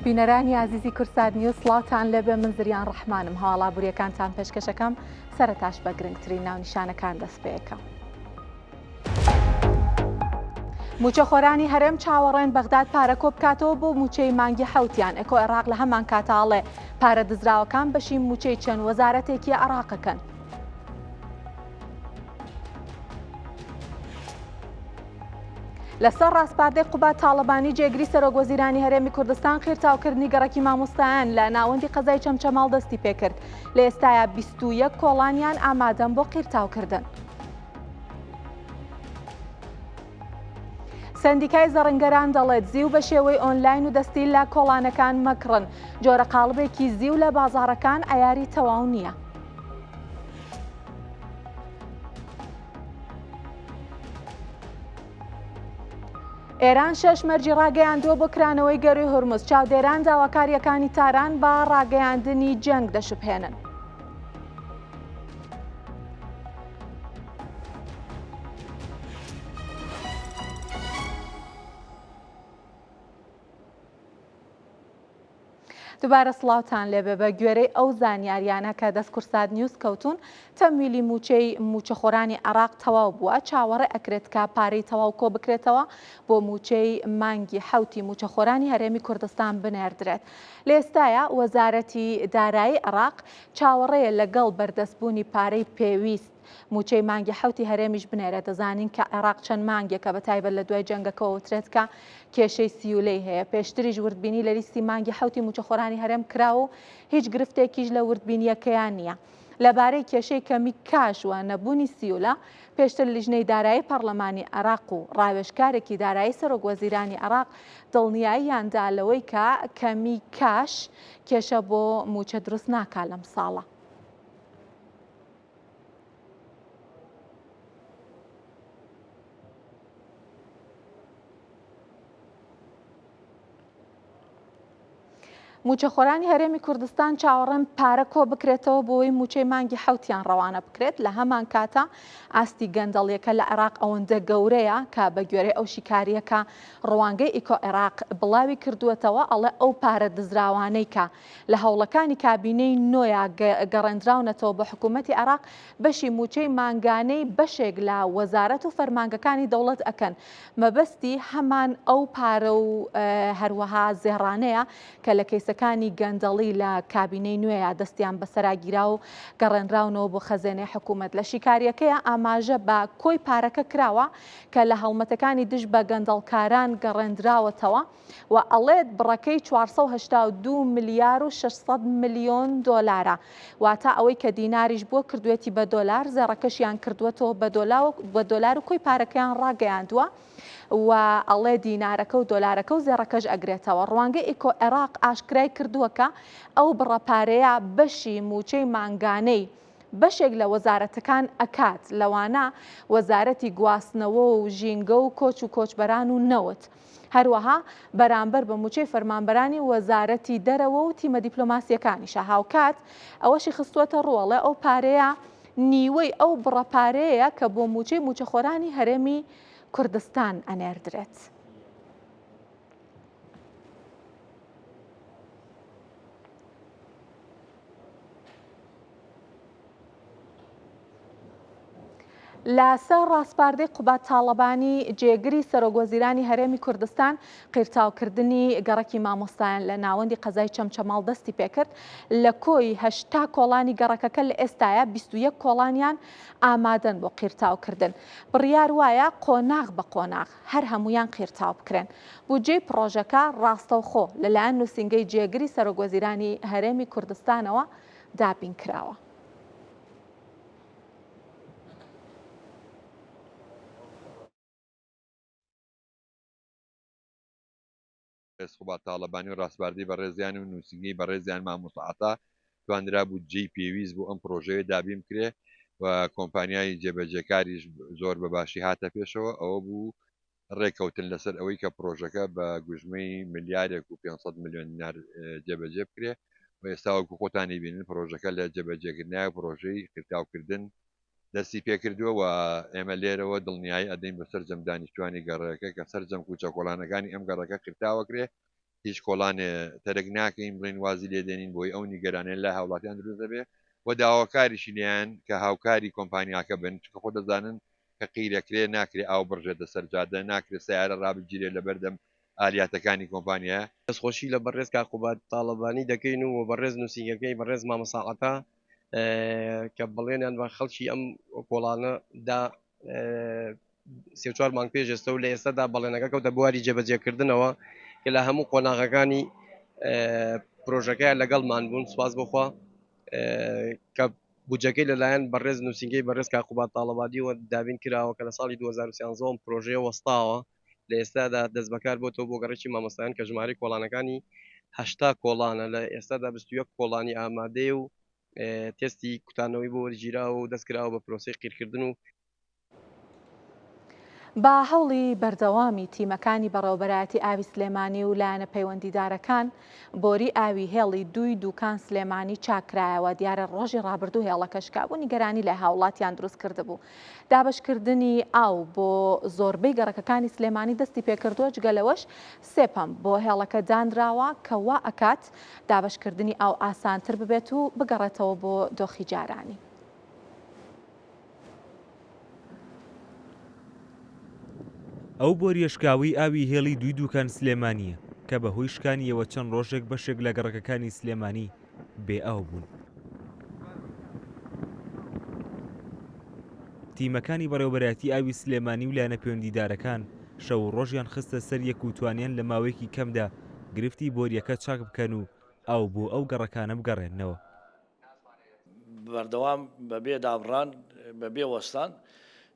بینەرانی عزیزی کورسات نیوز سڵاوتان لێبێ، من زریان ڕەحمانم. هەواڵابووریەکانتان پێشکەشەکەم، سەرەتاش بە گرنگترین ناونیشانەکان دەست پێ یەکەم. موچەخۆرانی هەرێم چاوەڕێن بەغداد پارە کۆ بکاتەوە بۆ موچەی مانگی حەوتیان. ئەکۆ عێراق لە هەمان کاتاڵێ پارە دزراوەکان بەشی موچەی چەند وەزارەتێکی عێراقەکەن. لەسەر ڕاستپاردەی قوبا تاڵەبانی جێگری سەرۆکوەزیرانی هەرێمی کوردستان خێرچاوکردنی گەڕەکی مامۆستایان لە ناوەندی قەزای چەمچەماڵ دەستی پێکرد. لە ئێستایا 21 کۆڵانیان ئامادەن بۆ قیرتاوکردن. سندیکای زەڕنگەران دەڵێت زیو بە شێوەی ئۆنلاین و دەستی لە کۆڵانەکان مەکڕن. جۆرە قاڵبێکی زیو لە بازاڕەکان ئەیاری تەواو نییە. ئێران 6 مەرجی ڕاگەیاندووە بۆ کرانەوەی گەروی هورموز. چاودێران داواکاریەکانی تاران بە ڕاگەیاندنی جەنگ دەشبهێنن. دووبارە سڵاوتان لێبێ. بە گوێرەی ئەو زانیاریانە کە دەست کورسات نیوز کەوتون، تەمویلی موچەخۆرانی عێراق تەواو بووە. چاوەڕێ ئەکرێت کە پارەی تەواو کۆ بکرێتەوە بۆ موچەی مانگی حەوتی موچەخۆرانی هەرێمی کوردستان بنێردرێت. لە ئێستایا وەزارەتی دارایی عێراق چاوەڕێیە لەگەڵ بەردەستبوونی پارەی پێویست موچەی مانگی حەوتی هەرێمیش بنێرە. دەزانین کە عێراق چەند مانگێکە بەتایبەت لە دوای جەنگەکەەوە وترێت کە کێشەی سیولەی هەیە. پێشتریش وردبینی لە لیستی مانگی حەوتی موچەخۆرانی هەرێم کراوە و هیچ گرفتێکیش لە وردبینیەکەیان نییە. لەبارەی کێشەی کەمی کاشوە نەبوونی سیولە، پێشتر لیژنەی دارایی پەرلەمانی عێراق و ڕاوێژکارێکی دارایی سەرۆکوەزیرانی عێراق دڵنیاییاندا لەوەی کە کەمی کاش کێشە بۆ موچە دروست ناکات لەم ساڵە. موچەخۆرانی هەرێمی کوردستان چاوەڕێن پارە کۆ بکرێتەوە بۆی موچەی مانگی حەوتیان ڕەوانە بکرێت. لە هەمان کاتە ئاستی گەندەڵیەکە لە عێراق ئەوەندە گەورەیە کە بە گوێرەی ئەو شیکاریەکە ڕەوانگەی ئیکۆ عێراق بڵاوی کردووەتەوە. ئەڵێ ئەو پارە دزراوانەی کە لە هەوڵەکانی کابینەی نۆیە گەڕێنراونەتەوە بە حکوومەتی عێراق بەشی موچەی مانگانەی بەشێک لە وەزارەت و فەرمانگەکانی دەوڵەت ئەکەن. مەبەستی هەمان ئەو پارە و هەروەها زێڕانەیە کە لە کەیسەکانی گەندەڵی لە کابینەی نوێیە دەستیان بەسەراگیرا و گەڕێنراونەوە بۆ خەزێنەی حکوومەت. لە شیکاریەکەیە ئاماژە بە کۆی پارەکە کراوە کە لە هەڵمەتەکانی دژ بە گەندەڵکاران گەڕێنراوەتەوە و ئەڵێت بڕەکەی 482 ملیار و 600 ملیۆن دۆلارە. واتە ئەوەی کە دیناریش بۆ کردوێتی بە دۆلار، زێڕەکەشیان کردوێتەوە بە دۆلار و کۆی پارەکەیان ڕاگەیاندووە و ئەڵێ دینارەکە و دۆلارەکە و زێڕەکەش ئەگرێتەوە. ڕوانگەی ئیکۆ عێراق ئاشکرای کردووەکە ئەو بڕەپارەیە بەشی موچەی مانگانەی بەشێک لە وەزارەتەکان ئەکات، لەوانە وەزارەتی گواستنەوە و ژینگە و کۆچ و کۆچبەران و نەوت. هەروەها بەرامبەر بە موچەی فەرمانبەرانی وەزارەتی دەرەوە و تیمە دیپلۆماسیەکانیشە. هاوکات ئەوەشی خستووەتە ڕووەڵێ ئەو پارەیە نیوەی ئەو بڕەپارەیە کە بۆ موچەی موچەخۆرانی هەرێمی کوردستان ئەنێردرێت. لەسەر ڕاستپاردەی قوبا تاڵەبانی جێگری سەرۆکوەزیرانی هەرێمی کوردستان قیرتاوکردنی گەڕەکی مامۆستایان لە ناوەندی قەزای چەمچەماڵ دەستی پێکرد. لە کۆی 8 کۆڵانی گەڕەکەکە لە ئێستایا 21 کۆڵانیان ئامادەن بۆ قیرتاوکردن. بڕیار وایە قۆناغ بە قۆناغ هەر هەمویان قیرتاو بکرێن. بودجەی پرۆژەکە ڕاستەوخۆ لەلایەن نووسینگەی جێگری سەرۆکوەزیرانی هەرێمی کوردستانەوە دابین کراوە. خۆبات تاڵەبانی و ڕاستباردی بە ڕێزیان و نووسنگی بە ڕێزیان مامۆستاعەتا توانرا بوو جێی پێویست بۆ ئەم پرۆژەیە دابین کرێ و کۆمپانیای جێبەجێکاریش زۆر بەباشی هاتە پێشەوە. ئەوە بوو ڕێکەوتن لەسەر ئەوەی کە پرۆژەکە بە گوژمەی ملیارێک و 500 ملیۆن دینار جێبەجێ بکرێ و ئێستا وەکو خۆتانی بینن پرۆژەکە لە جێبەجێکردنیای پرۆژەی قیرتاوکردن دەستی پێکردووە و ئێمە لێرەوە دڵنیایی ئەدەین بەسەر جەم دانیشتوانی گەڕەکە کە سەرجەم کوچە کۆڵانەکانی ئەم گەڕەکە قیرتاوەکرێ هیچ کۆڵانێ تەرەک ناکەین بڵین وازی لێدێنین بۆی ئەو نیگەرانێن لە هاوڵاتیان دروست دەبێ و داواکاریشی لیان کە هاوکاری کۆمپانیاکە بن چکە خۆ دەزانن کە قیرەکرێ ناکرێ ئاو بڕژێتە سەرجادە ناکرێت سیارە ڕابگیرێت لە بەردەم ئالیاتەکانی کۆمپانیا دەستخۆشی لە بەڕێز کاقوبات تاالبانی دەکەین و بەڕێز نووسنگەکەی بەڕێز مامەساعەتە کە بڵێنیان بە خەڵکی ئەم کۆڵانەدا 34 مانگ پێش ئێستا و لە ئێستادا بەڵێنەکە کەوتە بواری جێبەجێکردنەوە کە لە هەموو قۆناغەکانی پرۆژەکە لەگەڵمان بوون سواز بخوا کە بودجەکەی لەلایەن بەڕێز نووسنگەی بەڕێز کاقوبات تاالبادیەوە دابین کراوە کە لە ساڵی 2013 پرۆژەیە وەستاوە لە ئێستادا دەست بەکار بۆتەوە بۆ گەڕێکی مامۆستایان کە ژماری کۆڵانەکانی 80 کۆڵانە لە ئێستادا 21 کۆڵانی ئامادەێ و تستی کوتانەوەی بۆ وەرگیراوە و دەستکراوە بە پرۆسی قیرکردن و با هەوڵی بەردەوامی تیمەکانی بەڕێوەبەرایەتی ئاوی سلێمانی و لایەنە پەیوەندیدارەکان بۆری ئاوی هێڵی دووی دووکان سلێمانی چاکرایەوە دیارە ڕۆژی ڕابردوو هێڵەکەشکا بوو نیگەرانی لە هاوڵاتیان دروست کرده بوو. دابشکردنی ئاو بۆ زۆربەی گەڕەکەکانی سلێمانی دەستی پێکردووە جگەلەوەش سێپەم بۆ هێڵەکە دانراوە کە وا ئەکات دابشکردنی ئاو ئاسانتر ببێت و بگەڕێتەوە بۆ دۆخی جارانی. ئەو بۆریەشکاوی ئاوی هێڵی دوی دووکان سلێمانیە کە بەهۆی شکانیەوە چەند ڕۆژێک بەشێک لە گەڕەکەکانی سلێمانی بێ ئاو بوون. تیمەکانی بەڕێوەبەرایەتی ئاوی سلێمانی و لایەنە پەیوەندیدارەکان شەو ڕۆژیان خستە سەر یەک و توانیان لە ماوەیەکی کەمدا گرفتی بۆریەکە چاک بکەن و ئاو بۆ ئەو گەڕەکانە بگەڕێنەوە. بەردەوام بەبێ دابڕان بەبێ وەستان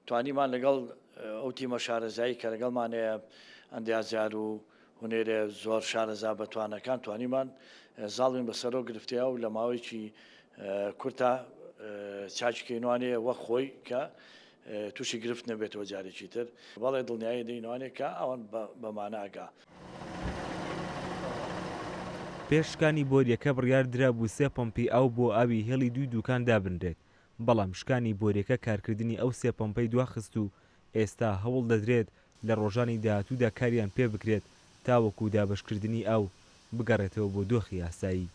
توانیمان لەگەڵ ئەو تیمە شارەزایی کە لەگەڵمانەیە ئەندازیار و هونێرە زۆر شارەزا بەتوانەکان توانیمان زاڵین بەسەرۆ گرفتیا و لە ماوەیەکی کورتە چاچکەینوانێ وەک خۆی کە تووشی گرفت نەبێتەوە جارێکی تر بەڵێ دڵنیایی دەینوانێت کە ئەوان بەمانەگا. پێشکانی بۆریەکە بڕیار درا بوو سێ پۆمپی ئاو بۆ ئاوی هێڵی دوی دووکان دابنرێت بەڵام شکانی بۆریەکە کارکردنی ئەو سێ پۆمپەی دواخست و ئێستا هەوڵ دەدرێت لە ڕۆژانی داهاتوودا کاریان پێ بکرێت تاوەکو دابشکردنی ئاو بگەڕێتەوە بۆ دۆخی ئاسایی.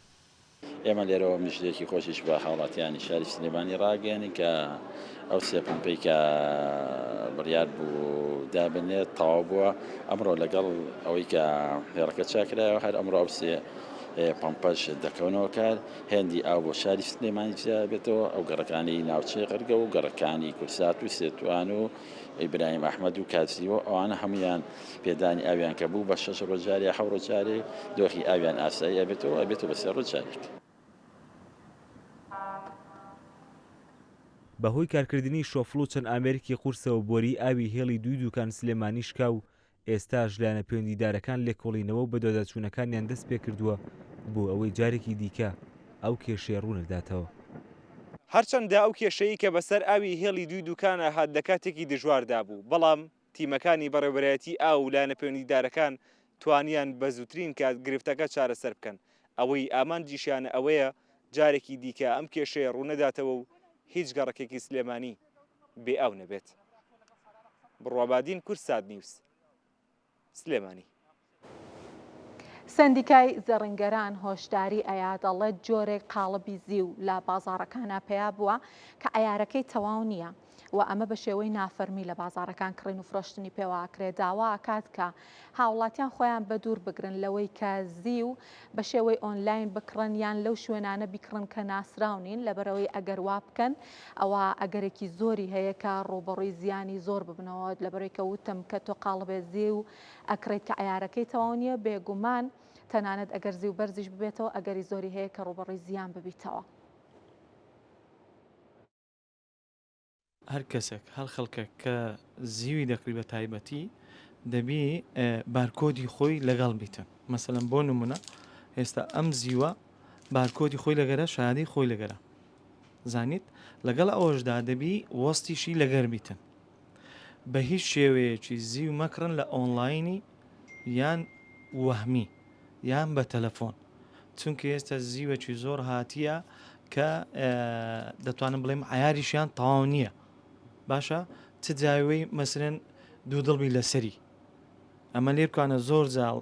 ئێمە لێرەوە مژدێکی خۆشیش بە هاوڵاتیانی شاری سلێمانی ڕاگەیەنی کە ئەو سێ پۆمپەی کە بڕیار بوو دابنێت تەواو بووە ئەمڕۆ لەگەڵ ئەوەی کە هێڕەکە چاکرایەوە هەر ئەمڕۆ ئەو سێ پۆمپەش دەکەونەوە کار هێندی ئاو بۆ شاری سلێمانی بێتەوە ئەو گەڕەکانی ناوچەی قەرگە و گەڕەکانی کورسات و سێتوان و ئیبراهیم ئەحمەد و کاتزیوە ئەوانە هەمویان پێدانی ئاویان کە بوو بە 6 ڕۆژارێ 7 ڕۆژارێ دۆخی ئاویان ئاسایی ئەبێتەوە بە 3 ڕۆژارێک. بەهۆی کارکردنی شۆفڵ و چەند ئامێرکی قورسەوە بۆری ئاوی هێڵی دوی دووکان سلێمانی شکا و ئێستاش لایەنە پەیوەندیدارەکان لێکۆڵینەوە و بە دۆداچوونەکانیان دەست پێ کردووە بۆ ئەوەی جارێکی دیکە ئەو کێشەیە ڕوونەداتەوە. هەرچەندە ئەو کێشەیە کە بەسەر ئاوی هێڵی دوی دووکانە هات دەکاتێکی دژواردا بوو بەڵام تیمەکانی بەڕێوەبەرایەتی ئاو و لایەنە پەیوەندیدارەکان توانیان بە زووترین کات گرفتەکە چارەسەر بکەن ئەوەی ئامانجیشیانە ئەوەیە جارێکی دیکە ئەم کێشەیە ڕوونەداتەوە و هیچ گەڕەکێکی سلێمانی بێ ئاو نەبێت. بڕوابادین کورسات نیوس سلێمانی. سندیکای زەڕنگەران هۆشداری ئەیادەڵێت جۆرێک قاڵبی زیو لە بازاڕەکانە پێیا بووە کە ئەیارەکەی تەواو نییە و ئەمە بە شێوەی نافەرمی لە بازاڕەکان کڕین و فرۆشتنی پێواکرێت داوا ئەکات کە هاوڵاتیان خۆیان بە دوور بگرن لەوەی کە زیو بە شێوەی ئۆنلاین بکڕن یان لەو شوێنانە بیکڕن کە ناسراونین لەبەرەوەی ئەگەر وا بکەن ئەوە ئەگەرێکی زۆری هەیە کە ڕوبەڕووی زیانی زۆر ببنەوە لەبەرەوەی کە وتم کە تۆ قاڵبێ زیو ئەکرێت کە ئەیارەکەی تەواو نییە بێگومان تەنانەت ئەگەر زیو بەرزیش ببێتەوە ئەگەری زۆری هەیە کە ڕوبەڕووی زیان ببیتەوە. هەر کەسێک هەر خەڵکە کە زیوی دەکری بە تایبەتی دەبی بارکۆدی خۆی لەگەڵ بیتن مەسەلەن بۆ نمونە ئێستا ئەم زیوە بارکۆدی خۆی لەگەرە شادی خۆی لەگەرە زانیت لەگەڵ ئەوەشدا دەبی وەستیشی لەگەر بیتن بە هیچ شێوەیەکی زیو مەکڕن لە ئۆنلاینی یان وەهمی یان بە تەلەفۆن چونکە ئێستا زیوەکی زۆر هاتیە کە دەتوانم بڵێم عیاریشیان تەواو نییە باشە چ جاوەی مەسرن دوو دڵبی لەسەری ئەمە لێرکانە زۆر زاڵ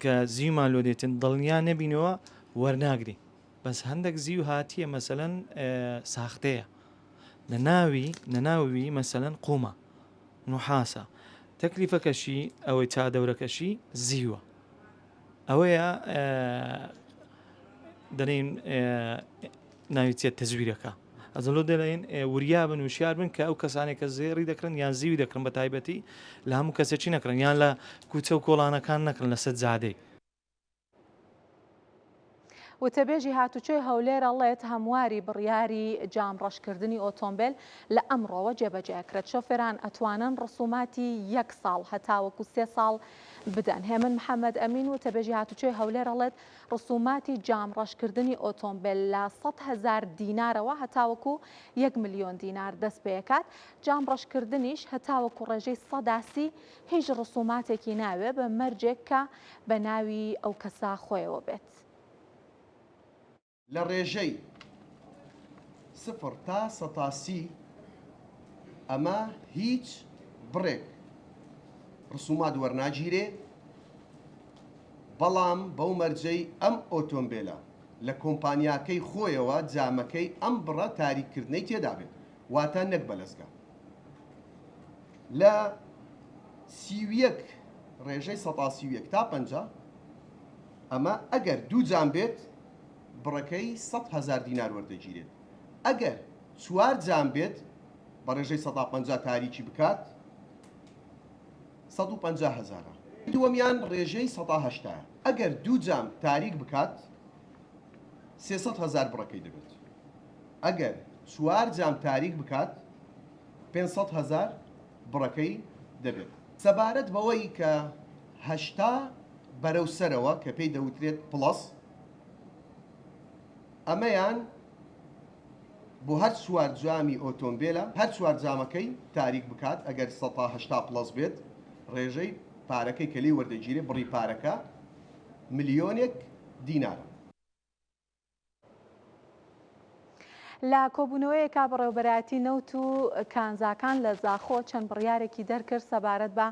کە زیومان لۆ دێتن دڵنیان نەبینەوە وەرناگری بەس هەندێک زیو هاتیە مەسەلەن ساختەیە لە ناوی مەسەلەن قومە نوحاسە تەکلیفەکەشی ئەوەی چادەورەکەشی زیوە ئەوەیە دەڵێن ناویچێت تەزویرەکە ئەزڵۆ دەڵێن وریا بن وشیار بن کە ئەو کەسانێک کە زێڕی دەکرن یان زیوی دەکرن بە تایبەتی لە هەموو کەسێکی نەکرن یان لە کوچە و کۆڵانەکان نەکرن لە سەجادەی وتەبێژی هاتوچۆی هەولێر ئەڵێت هەمواری بڕیاری جامڕەشکردنی ئۆتۆمبیل لە ئەمڕۆوە جێبەجێکرێت شۆفێران ئەتوانن ڕسوماتی 1 ساڵ هەتاوەکو 3 ساڵ بدەن هێمن محەممەد ئەمین وتەبێژی هاتوچۆی هەولێر ئەڵێت ڕسوماتی جامڕەشکردنی ئۆتۆمبیل لە 100,000 دینارەوە هەتاوەکو 1 ملیۆن دینار دەست پێکات جامڕەشکردنیش هەتاوەکو ڕێژەی سەداسی هیچ ڕسوماتێکی ناوێ بە مەرجێک کە بە ناوی ئەو کەسا خۆیەوە بێت. لە ڕێژەی 0 تا 130 ئەمە هیچ بڕێک ڕسومات وەرناگیرێ بەڵام بەو مەرجەی ئەم ئۆتۆمبیلە لە کۆمپانیاکەی خۆیەوە جامەکەی ئەم بڕە تاریککردنەی تێدا بێت واتە نەک بەلەزگا لە 31 ڕێژەی 131 تا 50 ئەمە ئەگەر دوو جام بێت بڕەکەی 100,000 دینار وەردەگیرێت ئەگەر 4 جام بێت بە ڕێژەی 150 تاریکی بکات 150,000 دووەمیان ڕێژەی 180 ئەگەر دوو جام تاریک بکات 300,000 بڕەکەی دەبێت ئەگەر 4 جام تاریک بکات 500,000 بڕەکەی دەبێت سەبارەت بەوەی کە 80 بەرەو سەرەوە کە پێی دەوترێت پڵس ئەمەیان بۆ هەر 4 جامی ئۆتۆمبیلە هەر 4 جامەکەی تاریک بکات ئەگەر 180 پلس بێت ڕێژەی پارەکەی کەلی وەردەگیرێ بڕی پارەکە ملیۆنێک دینارە. لە کۆبوونەوەیەکا بەڕێوەبەرایەتی نەوت و کانزاکان لە زاخۆ چەند بڕیارێکی دەرکرد سەبارەت بە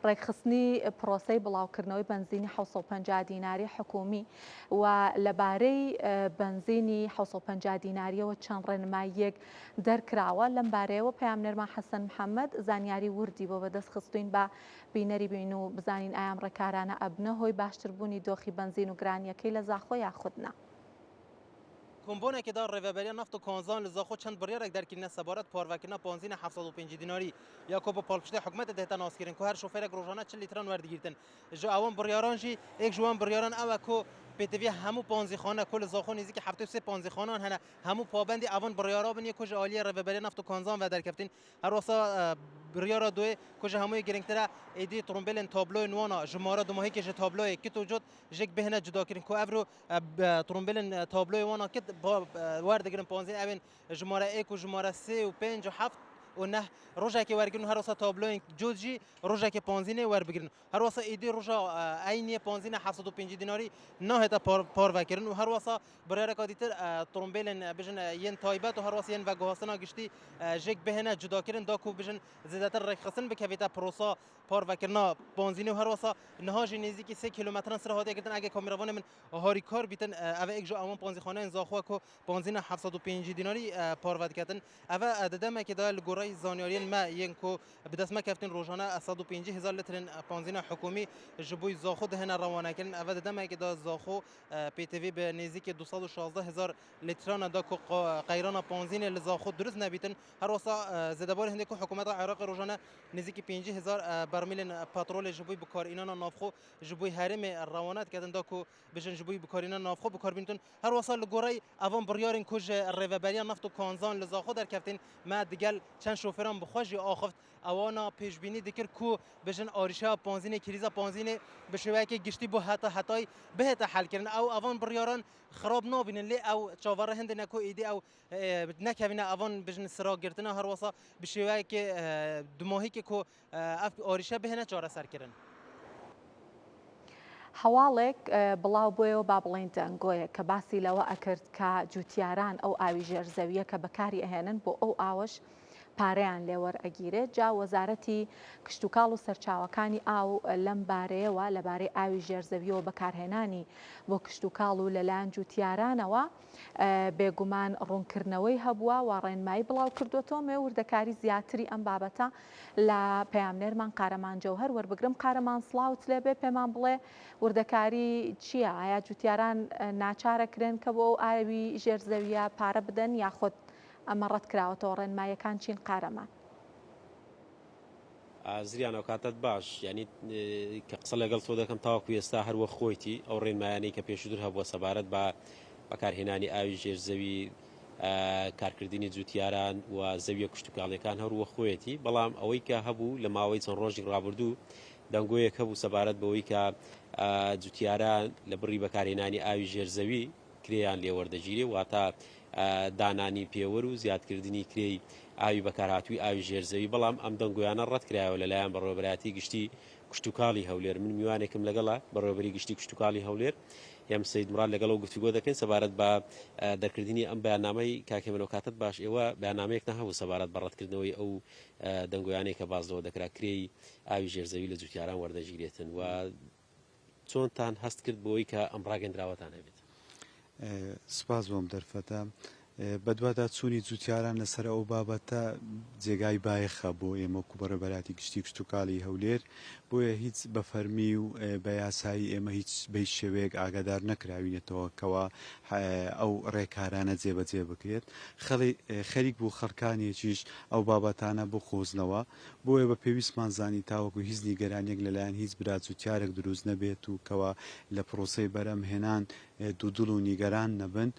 ڕێکخستنی پرۆسەی بڵاوکردنەوەی بنزینی 750 دیناری حکومی و لەبارەی بنزینی 750 دیناریەوە چەند ڕێنماییەک دەرکراوە لەم بارەیەوە پەیامنەرمان حەسەن محەممەد زانیاری وردی بۆ بەدەست خستوین بە بینەری بین و بزانین ئایام ڕێکارانە ئەبنە هۆی باشتربوونی دۆخی بنزین و گرانیەکەی لە زاخۆ یاخودنا. کۆمبۆنێکی دا ڕێڤەبەریە نفت و کۆنزان لە زاخۆ چەند بڕیارێک دەرکردنە سەبارەت پارڤەکردنە پۆنزینە 750 دیناری یا کۆ بە پاڵپشتەی حکومەتە دێتە ناسکردن کە هەر شۆفێرێک ڕۆژانە 40 لیتران وەردەگیرتن ژە ئەوان بڕیارانژی یەک ژوان بڕیاران ئەوە کۆ پێتەوی هەموو پۆنزیخانە کۆ لە زاخۆ نزیکی 73 پۆنزیخانان هەنە هەموو پابندی ئەوان بڕیارا بن یەک کۆژە عالیە ڕێڤەبەریە نفت و کۆنزان و دەرکەفتین هەروەسا بڕیارە دوێ کۆژە هەمووی گرنگترە ئیدی ترومبیلن تابلۆی نوانە ژمارە دوماهی کێژە تابلۆی کت و جوت ژێک بهێنە جوداکردن کۆ ئەڤرۆ ترومبیلن تابلۆی وانە کت وەردەگرن پۆنزین ئەوێن ژمارە 1 و ژمارە 3 و 5 و 7 و نه ڕۆژێکی وەرگرن هەروەسا تابلۆین جۆجی ڕۆژێکی پۆنزینێ وەربگرن هەروەسا ئیدی ڕۆژە ئاینیە پۆنزینە 750 دیناری ناهێتە پارڤەکردن و هەروەسا بڕیارێکا دیتر ترومبیلن بژن یەن تایبەت و هەروەسا یەن ڤەگوهاستنا گشتی ژێک بهێنە جوداکردن داکو بژن زیاتر ڕێکخستن بکەوێتە پرۆسا پارڤەکردنا پۆنزینێ و هەروەسا نهاژی نزیکی 3 کیلومتران سرە هاتیەکردن ئەگە کامیراوانە من هاریکار بیتن ئەوە ئێک ژۆ ئەوان پۆنزیخانەیان زاخۆ کۆ پۆنزینە 750 دیناری پارڤەکردن ئەوە دەدەمێکدا لە گۆڕی زانیاریان ما یەنکۆ بدەستمە کەفتن ڕۆژانە 150,000 لترن پۆنزینە حکومی ji بوی زاخۆ دهێنە ڕەوانەکردن ئەوە دەدەمێکدا زاخۆ پێتەوی بە نێزیکی 216,000 لیترانە دا قەیرانە پۆنزینێ لە زاخۆ دروست نەبیتن هەروەسا زێدەباری هەندێک حکوومەتە عێراقی ڕۆژانە نزیکی 50,000 بەرمیلن پەترۆلێ ji بوی بکارئینانە ناوخۆ ji بوی هەرێمێ ڕەوانەتکردن دا کو بژن ji بوی بکارئینە ناوخۆ بکاربینتن هەروەسا لە گۆڕەی ئەوان بڕیارین کوژ ڕێڤەبەریە نفت و کۆنزان لە زاخۆ دەرکەفتین ما دیگەل چەند شۆفێران بخۆژی ئاخفت ئەوانە پێشبینی دکرد کو بژن ئاریشا پۆنزینێ کریزە پۆنزینێ بە شێوەیەکی گشتی بۆ هەتای بهێتە حەلکردن ئەو ئەوان بڕیاران خراپ نابینن لێ ئەو چاوەڕە هەندێک نەکۆ ئیدی ئەو نەکەوینە ئەوان بژن سراگرتنە هەروەسا بە شێوەیەکی دوماهیکی کۆ ئەف ئاریشە بهێنە چارەسەرکردن. هەواڵێک بڵاو بۆیەوە با بڵێن دەنگۆیە کە باسی لەوە ئەکرد کە جوتیاران ئەو ئاوی ژێرزەویە کە بەکاری ئەهێنن بۆ ئەو ئاوەش پارەیان لێوەرئەگیرێت. جا وەزارەتی کشتتوکاڵ و سەرچاوەکانی ئاو لەم بارەیەوە لەبارەی ئاوی ژێرزەویەوە بەکارهێنانی بۆ کشتتوکاڵ و لەلایەن جوتیارانەوە بێگومان ڕوونکردنەوەی هەبووە و ڕێنمایی بڵاو کردوەوە مێ وردەکاری زیاتری ئەم بابەتە لە پەیامنێرمان قارەمان جەوهەر وەربگرم. قارەمان سڵاوت لێبێ پێمان بڵێ وردەکاری چییە؟ ئایا جوتیاران ناچارەکرێن کە بۆ ئاوی ژێرزەویە پارە بدەن یاخۆت ئەمە ڕەت کراوەتەوە ڕێنمایەکان چین قارەمان؟ زریانە کاتت باش ینی کە قسە لەگەڵ تۆ دەکەم تاوەکو ئێستا هەروە خۆیتی ئەو ڕێنمایانەی کە پێشتر هەبووە سەبارەت بە بەکارهێنانی ئاوی ژێرزەوی کارکردنی جوتیاران و زەویە کشتتوکاڵیەکان هەروە خۆیەتی، بەڵام ئەوەی کە هەبوو لە ماوەی چەند ڕۆژی ڕابردوو دەنگۆیەک هەبوو سەبارەت بەوەی کە جوتیاران لە بڕی بەکارهێنانی ئاوی ژێرزەوی کرێیان لێوەردەگیرێ واتە دانانی پێوەر و زیادکردنی کرێی ئاوی بەکارهاتووی ئاوی ژێرزەوی، بەڵام ئەم دەنگۆیانە ڕەت کرایەوە لەلایەن بەڕێوەبەراتی گشتی کشتتوکاڵی هەولێر. من میوانێکم لەگەڵا بەڕێوەبەری گشتی کشتتوکاڵی هەولێر ئێم سید مراد لەگەڵەوە گفتوگۆ دەکەین سەبارەت بە دەرکردنی ئەم بەیاننامەی کاکێمەوە کاتت باش ئێوە بەیاننامەیەک نەهەبوو سەبارەت بە ڕەتکردنەوەی ئەو دەنگۆیانەی کە بازەوە دەکرا کرێی ئاوی ژێرزەوی لە جوتیاران وەردەگیرێتن و چۆنتان هەست کرد بۆی کە ئەم ڕاگەندراوەتان هەبێت؟ سپاس بۆم دەرفەتە بەدوادا چوونی جوتیاران لەسەر ئەو بابەتە جێگای بایەخە بۆ ئێمە کوبەڕێبەراتی گشتی کشتتوکاڵی هەولێر، بۆیە هیچ بە فەرمی و بە یاسایی ئێمە هیچ بەی شێوەیەک ئاگادار نەکراوینێتەوە کەوا ئەو ڕێکارانە جێبەجێ بکرێت. خەریک بوو خەڵکانێکیش ئەو بابەتانە بۆ خۆزنەوە، بۆیە بە پێویستمان زانی تاوەکو هیچ نیگەرانێک لەلایەن هیچ برا جوتیارێک دروست نەبێت و کەوا لە پرۆسەی بەرەم هێنان دوودڵ و نیگەران نەبن.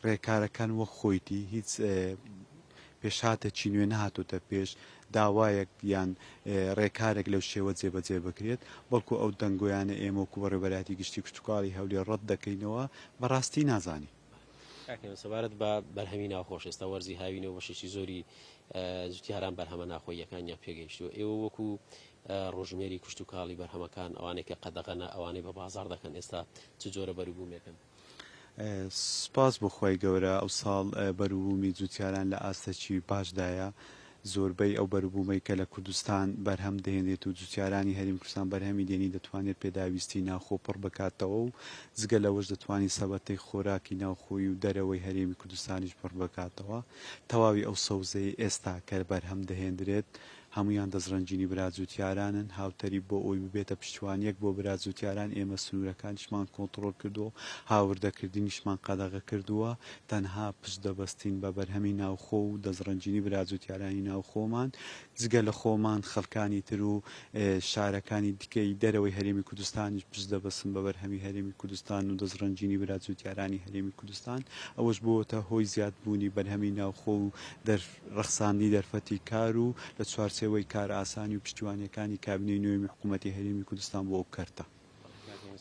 ڕێکارەکان وەک خۆیتی هیچ پێشهاتێکی نوێ نهاتوتە پێش داوایەک یان ڕێکارێک لەو شێوە جێبەجێ بکرێت، بەڵکو ئەو دەنگۆیانە ئێمە و کوبەڕێبەراتی گشتی کشتتوکاڵی هەولێر ڕەت دەکەینەوە بەڕاستی نازانی. سەبارەت بە بەرهەمی ناوخۆش ئێستا وەرزی هاوینەوە بەشێکی زۆری جوتیاران بەرهەمە ناخۆیەکانیان پێگەیشتووە. ئێوە وەکو ڕۆژمێری کشتتوکاڵی بەرهەمەکان ئەوانەی کە قەدەغەنە ئەوانەی بە بازار دەکەن ئێستا چ جۆرە بەروبوومێکن؟ سپاس بۆ خۆی گەورە ئەو ساڵ بەروبوومی جوتیاران لە ئاستەکی باشدایە. زۆربەی ئەو بەروبوومەی کە لە کوردستان بەرهەم دێنێت و جوتیارانی هەرێمی کوردستان بەرهەمی دێنی دەتوانێت پێداویستی ناوخۆ پڕ بکاتەوە و جگە لەوەش دەتوانێت سەبەتەی خۆراکی ناوخۆی و دەرەوەی هەرێمی کوردستانیش پڕ بکاتەوە. تەواوی ئەو سەوزەی ئێستا کە بەرهەم دەهێنرێت هەمویان دەزڕەنجینی براجوتیارانن، هاوتەری بۆ ئەوی ببێتە پشتوانیەک بۆ براجوتیاران. ئێمە سنوورەکانیشمان کۆنتڕۆل کردو، هاوردەکردنیشمان قەدەغە کردووە، تەنها پشت دەبەستین بە بەرهەمی ناوخۆ و دەزڕەنجینی براجوتیارانی ناوخۆمان، جگە لە خۆمان خەڵکانی تر و شارەکانی دیکەی دەرەوەی هەرێمی کوردستانیش پشت دەبەستن بە بەرهەمی هەرێمی کوردستان و دەزڕەنجینی براجوتیارانی هەرێمی کوردستان. ئەوەش بۆتە هۆی زیادبوونی بەرهەمی ناوخۆ و ڕەخساندی دەرفەتی کار و لە چوارچێوەی کار ئاسانی و پشتیوانیەکانی کابینەی نوێی حکوومەتی هەرێمی کوردستان بۆ کەرتە.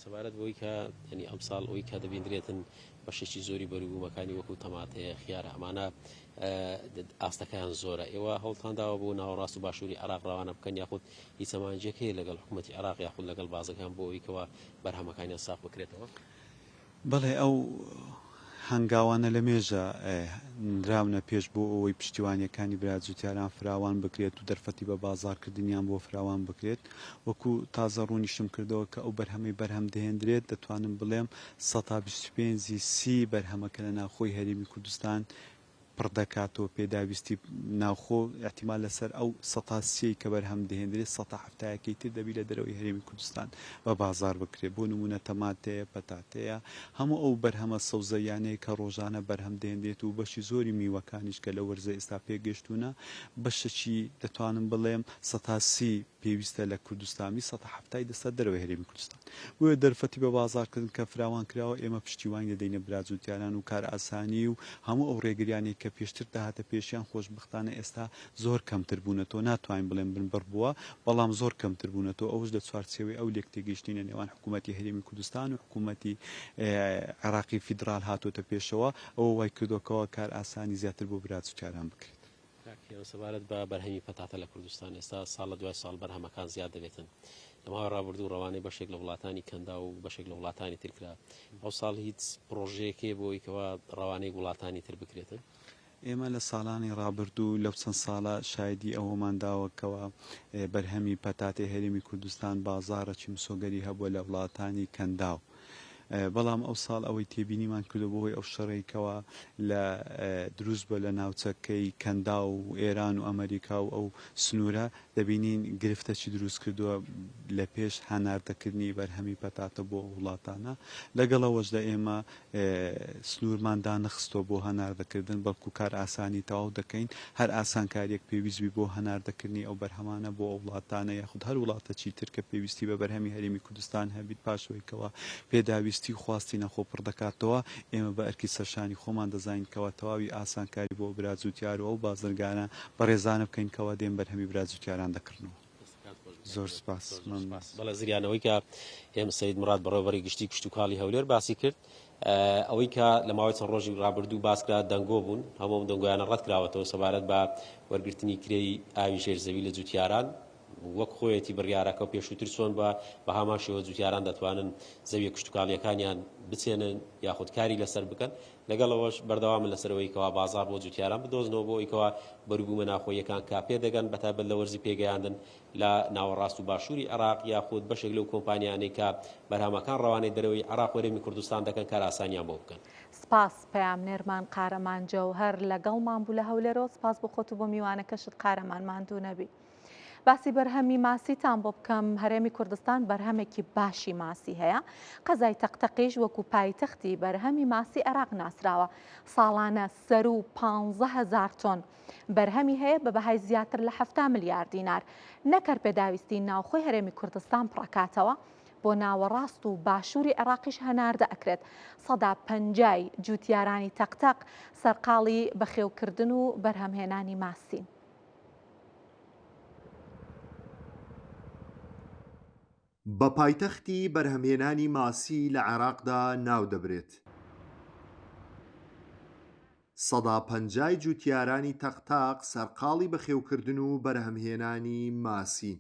سەبارەت بۆی کە ینی ئەمساڵ ئەوی کە دەبێنرێتن بەشێکی زۆری بەروبوومەکانی وەکو تەماتەیە خیارە ئەمانە ئاستەکەیان زۆرە، ئێوە هەوڵتانداوە بۆ ناوەڕاست و باشووری عراق ڕەوانە بکەن یاخود هیچ ئەمانجێک هەیە لەگەڵ حکوومەتی عراق یاخود لەگەڵ بازەکان بۆ ئەویکەوە بەرهەمەکانیان ساف بکرێتەوە؟ بەڵێ ئەو هەنگاوانە لە مێژە نراونە پێش بۆ ئەوەی پشتیوانیەکانی براجوتیاران فراوان بکرێت و دەرفەتی بە بازارکردنیان بۆ فراوان بکرێت. وەکو تازە ڕوونیشم کردەوە کە ئەو بەرهەمەی بەرهەم دەهێنرێت دەتوانم بڵێم 125 بەرهەمەکە لە ناوخۆی هەرێمی کوردستان پڕ دەکاتەوە پێداویستی ناوخۆ، احتیمال لەسەر ئەو 130 کە بەرهەم دەهێنرێت 170 تر دەبی لە دەرەوەی هەرێمی کوردستان بە بازار بکرێت. بۆ نمونە تەماتەیە، پەتاتەیە، هەموو ئەو بەرهەمە سەوزەیانەیە کە ڕۆژانە بەرهەم دەهێنرێت و بەشی زۆری میوەکانیش کە لە وەرزە ئێستا پێگەشتوونە بەشەکی دەتوانم بڵێم 130 پێویستە لە کوردستانی 170 دەستە دەرەوەی هەرێمی کوردستان. بۆیە دەرفەتی بە بازارکردن کە فراوان کراوە ئێمە پشتیوانی دەدەینە براجوتیاران و کار ئاسانی و هەموو ئەو ڕێگریانی کە پێشتر داهاتە پێشیان خۆشبختانە ئێستا زۆر کەمتر بوونەتەوە، ناتوانین بڵێن بنبڕ بووە، بەڵام زۆر کەمتر بوونەتەوە. ئەوش لە چوارچێوەی ئەو لێک تێگەیشتنە نێوان حکوومەتی هەرێمی کوردستان و حکوومەتی عێراقی فیدرال هاتوۆتە پێشەوە، ئەوە وای کردوکەوە کار ئاسانی زیاتر بۆ براجوتیاران بکرێت. سەبارەت بە بەرهەمی پەتاتە لە کوردستان ئێستا ساڵ لە دوای ساڵ بەرهەمەکان زیاد دەبێتن. لەماوەی ڕابردوو ڕەوانەی بەشێک لە وڵاتانی کەندا و بەشێک لە وڵاتانی ترکرا. ئەو ساڵ هیچ پرۆژەیەکێ بۆ ئەوەی ڕەوانەی وڵاتانی تر بکرێتن؟ ئێمە لە ساڵانی ڕابردوو لەو چەند ساڵە شایدی ئەوەمان داوەکەوە بەرهەمی پەتاتێ هەرێمی کوردستان بازارەکی مسۆگەری هەبووە لە وڵاتانی کەنداو. بەڵام ئەو ساڵ ئەوەی تێبینیمان کردو بۆی ئەو شەڕێکەوە لە دروست بە لە ناوچەکەی کەندا و ئێران و ئەمریکا و ئەو سنوورە دەبینین گرفتەی دروست کردووە لە پێش هەناردەکردنی بەرهەمی پەتاتە بۆ وڵاتانە لەگەڵەوەشدا ئێمە سنوورمان دانەخستۆ بۆ هەناردەکردن بەڵکو کار ئاسانی تەواو دەکەین هەر ئاسانکاریەک پێویستبی بۆ هەناردەکردنی ئەو بەرهەمانە بۆ ئەو وڵاتانە یاخود هەر وڵاتەکی ترکە پێویستی بە بەرهەمی هەرێمی کوردستان هەبیت پاشەوەیکەوە پێداویست خواستی نەخۆ پڕ دەکاتەوە ئێمە بە ئەرکی سەرشانی خۆمان دەزانینکەوە تەواوی ئاسانکاری بۆ براجوتیارەوە و بازرگانە بە ڕێزانە بکەینکەوە دێن بەرهەمی براجوتیاران دەکردنەوە. زۆر سپاس. بەڵێ زریانەوەی کە ئێمە سەید مراد بەڕێوەبەری گشتی کشتتوکاڵی هەولێر باسی کرد ئەوەی کە لە ماوەی چەند ڕۆژی ڕابردوو باسکرا دەنگۆ بوون هەموو دەنگۆیانە ڕەت کراوەتەوە سەبارەت بە وەرگرتنی کرێی ئاوی ژێرزەوی لە جوتیاران وەک خۆیەتی بڕیارەکە و پێشووتر چۆن بە هامان شێوە جوتیاران دەتوانن زەویە کشتتوکاڵیەکانیان بچێنن یاخود کاری لەسەر بکەن لەگەڵەوەش بەردەوامن لەسەرەوەیکەوە بازار بۆ جوتیاران بدۆزنەوە بۆ ئەوەیەوە بەروبوومە ناخۆیەکان کا پێ دەگەن بەتابەت لە وەرزی پێگەیاندن لە ناوەڕاست و باشووری عێراق یاخود بەشێک لەو کۆمپانیانەی کە بەرهەمەکان ڕەوانەی دەرەوەی عێراق وەرێمی کوردستان دەکەن کار ئاسانیان بۆ بکەن. سپاس پەیامنێرمان قارەمان جەوهەر لەگەڵمان بوو لە هەولێرەوە سپاس بۆ خۆت و بۆ میوانەکەشت قارەمان ماندوو نەبی. باسی بەرهەمی ماسیتان بۆ بکەم هەرێمی کوردستان بەرهەمێکی باشی ماسی هەیە قەزای تەقتەقیش وەکو پایتەختی بەرهەمی ماسی عێراق ناسراوە ساڵانە سەر و 15,000 تۆن بەرهەمی هەیە بە بەهای زیاتر لە 7 ملیار دینار نەکەر پێداویستی ناوخۆی هەرێمی کوردستان پڕکاتەوە بۆ ناوەڕاست و باشووری عێراقیش هەناردە ئەکرێت 150 جوتیارانی تەقتەق سەرقاڵی بەخێوکردن و بەرهەمهێنانی ماسین. بە پایتەختی بەرهەمهێنانی ماسی لە عێراقدا ناو دەبرێت 150 جوتیارانی تەقتاق سەرقاڵی بەخێوکردن و بەرهەمهێنانی ماسی.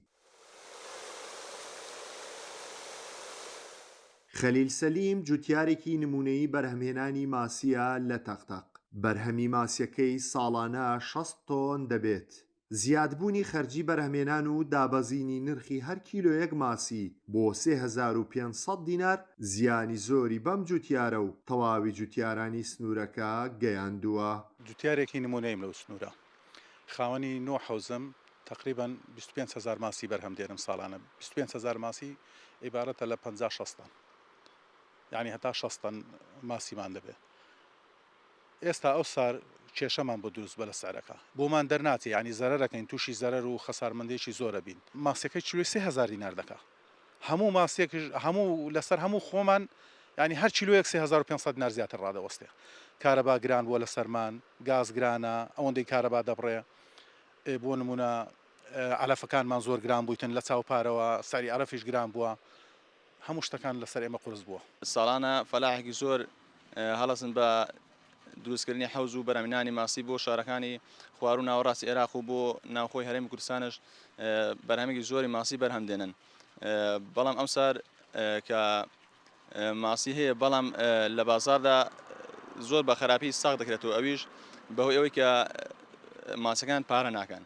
خەلیل سەلیم جوتیارێکی نمونەیی بەرهەمهێنانی ماسیە لە تەقتاق بەرهەمی ماسیەکەی ساڵانە 60 تۆن دەبێت. زیادبوونی خەرجی بەرهەمهێنان و دابەزینی نرخی هەر کیلۆیەک ماسی بۆ 3500 دینار زیانی زۆری بەم جوتیارە و تەواوی جوتیارانی سنوورەکە گەیاندووە. جوتیارێکی نمونەیم لەو سنوورە خاوەنی 9 حوزم تقریبا 25,000 ماسی بەرهەم دێنم ساڵانە 25,000 ماسی عیبارەتە لە 50-60 یعنی هەتا 60 ماسیمان دەبێت. ئێستا ئەو سار کێشەمان بۆ دروست بە لە سارەکە بۆمان دەرناچێ ینی زەرەرەکەین تووشی زەرەر و خەسارمەندێکی زۆرە بین ماسیەکەی کیلۆی 3000 دینار دەکا هەموو ماسیەک هەموو لەسەر هەموو خۆمان ینی هەر کیلۆیەک 3500 دینار زیاتر ڕادەوەستێ کارەبا گران بووە لە سەرمان گاز گرانە ئەوەندەی کارەبا دەبڕێ بۆ نمونە عەلەفەکانمان زۆر گران بوویتن لە چاوپارەوە ساری عەرەفیش گران بووە هەموو شتەکان لەسەر ئێمە قورس بووە. ساڵانە فەلاحێکی زۆر هەڵەسن بە دروستکردنی حەوز و بەرهەمهێنانی ماسی بۆ شارەکانی خوار و ناوەڕاستی عێراق و بۆ ناوخۆی هەرێمی کوردستانش بەرهەمێکی زۆری ماسی بەرهەم دێنن بەڵام ئەم سار کە ماسی هەیە بەڵام لە بازاردا زۆر بە خراپی ساغ دەکرێتەوە ئەویش بەهۆی ئەوەی کە ماسەکان پارە ناکەن.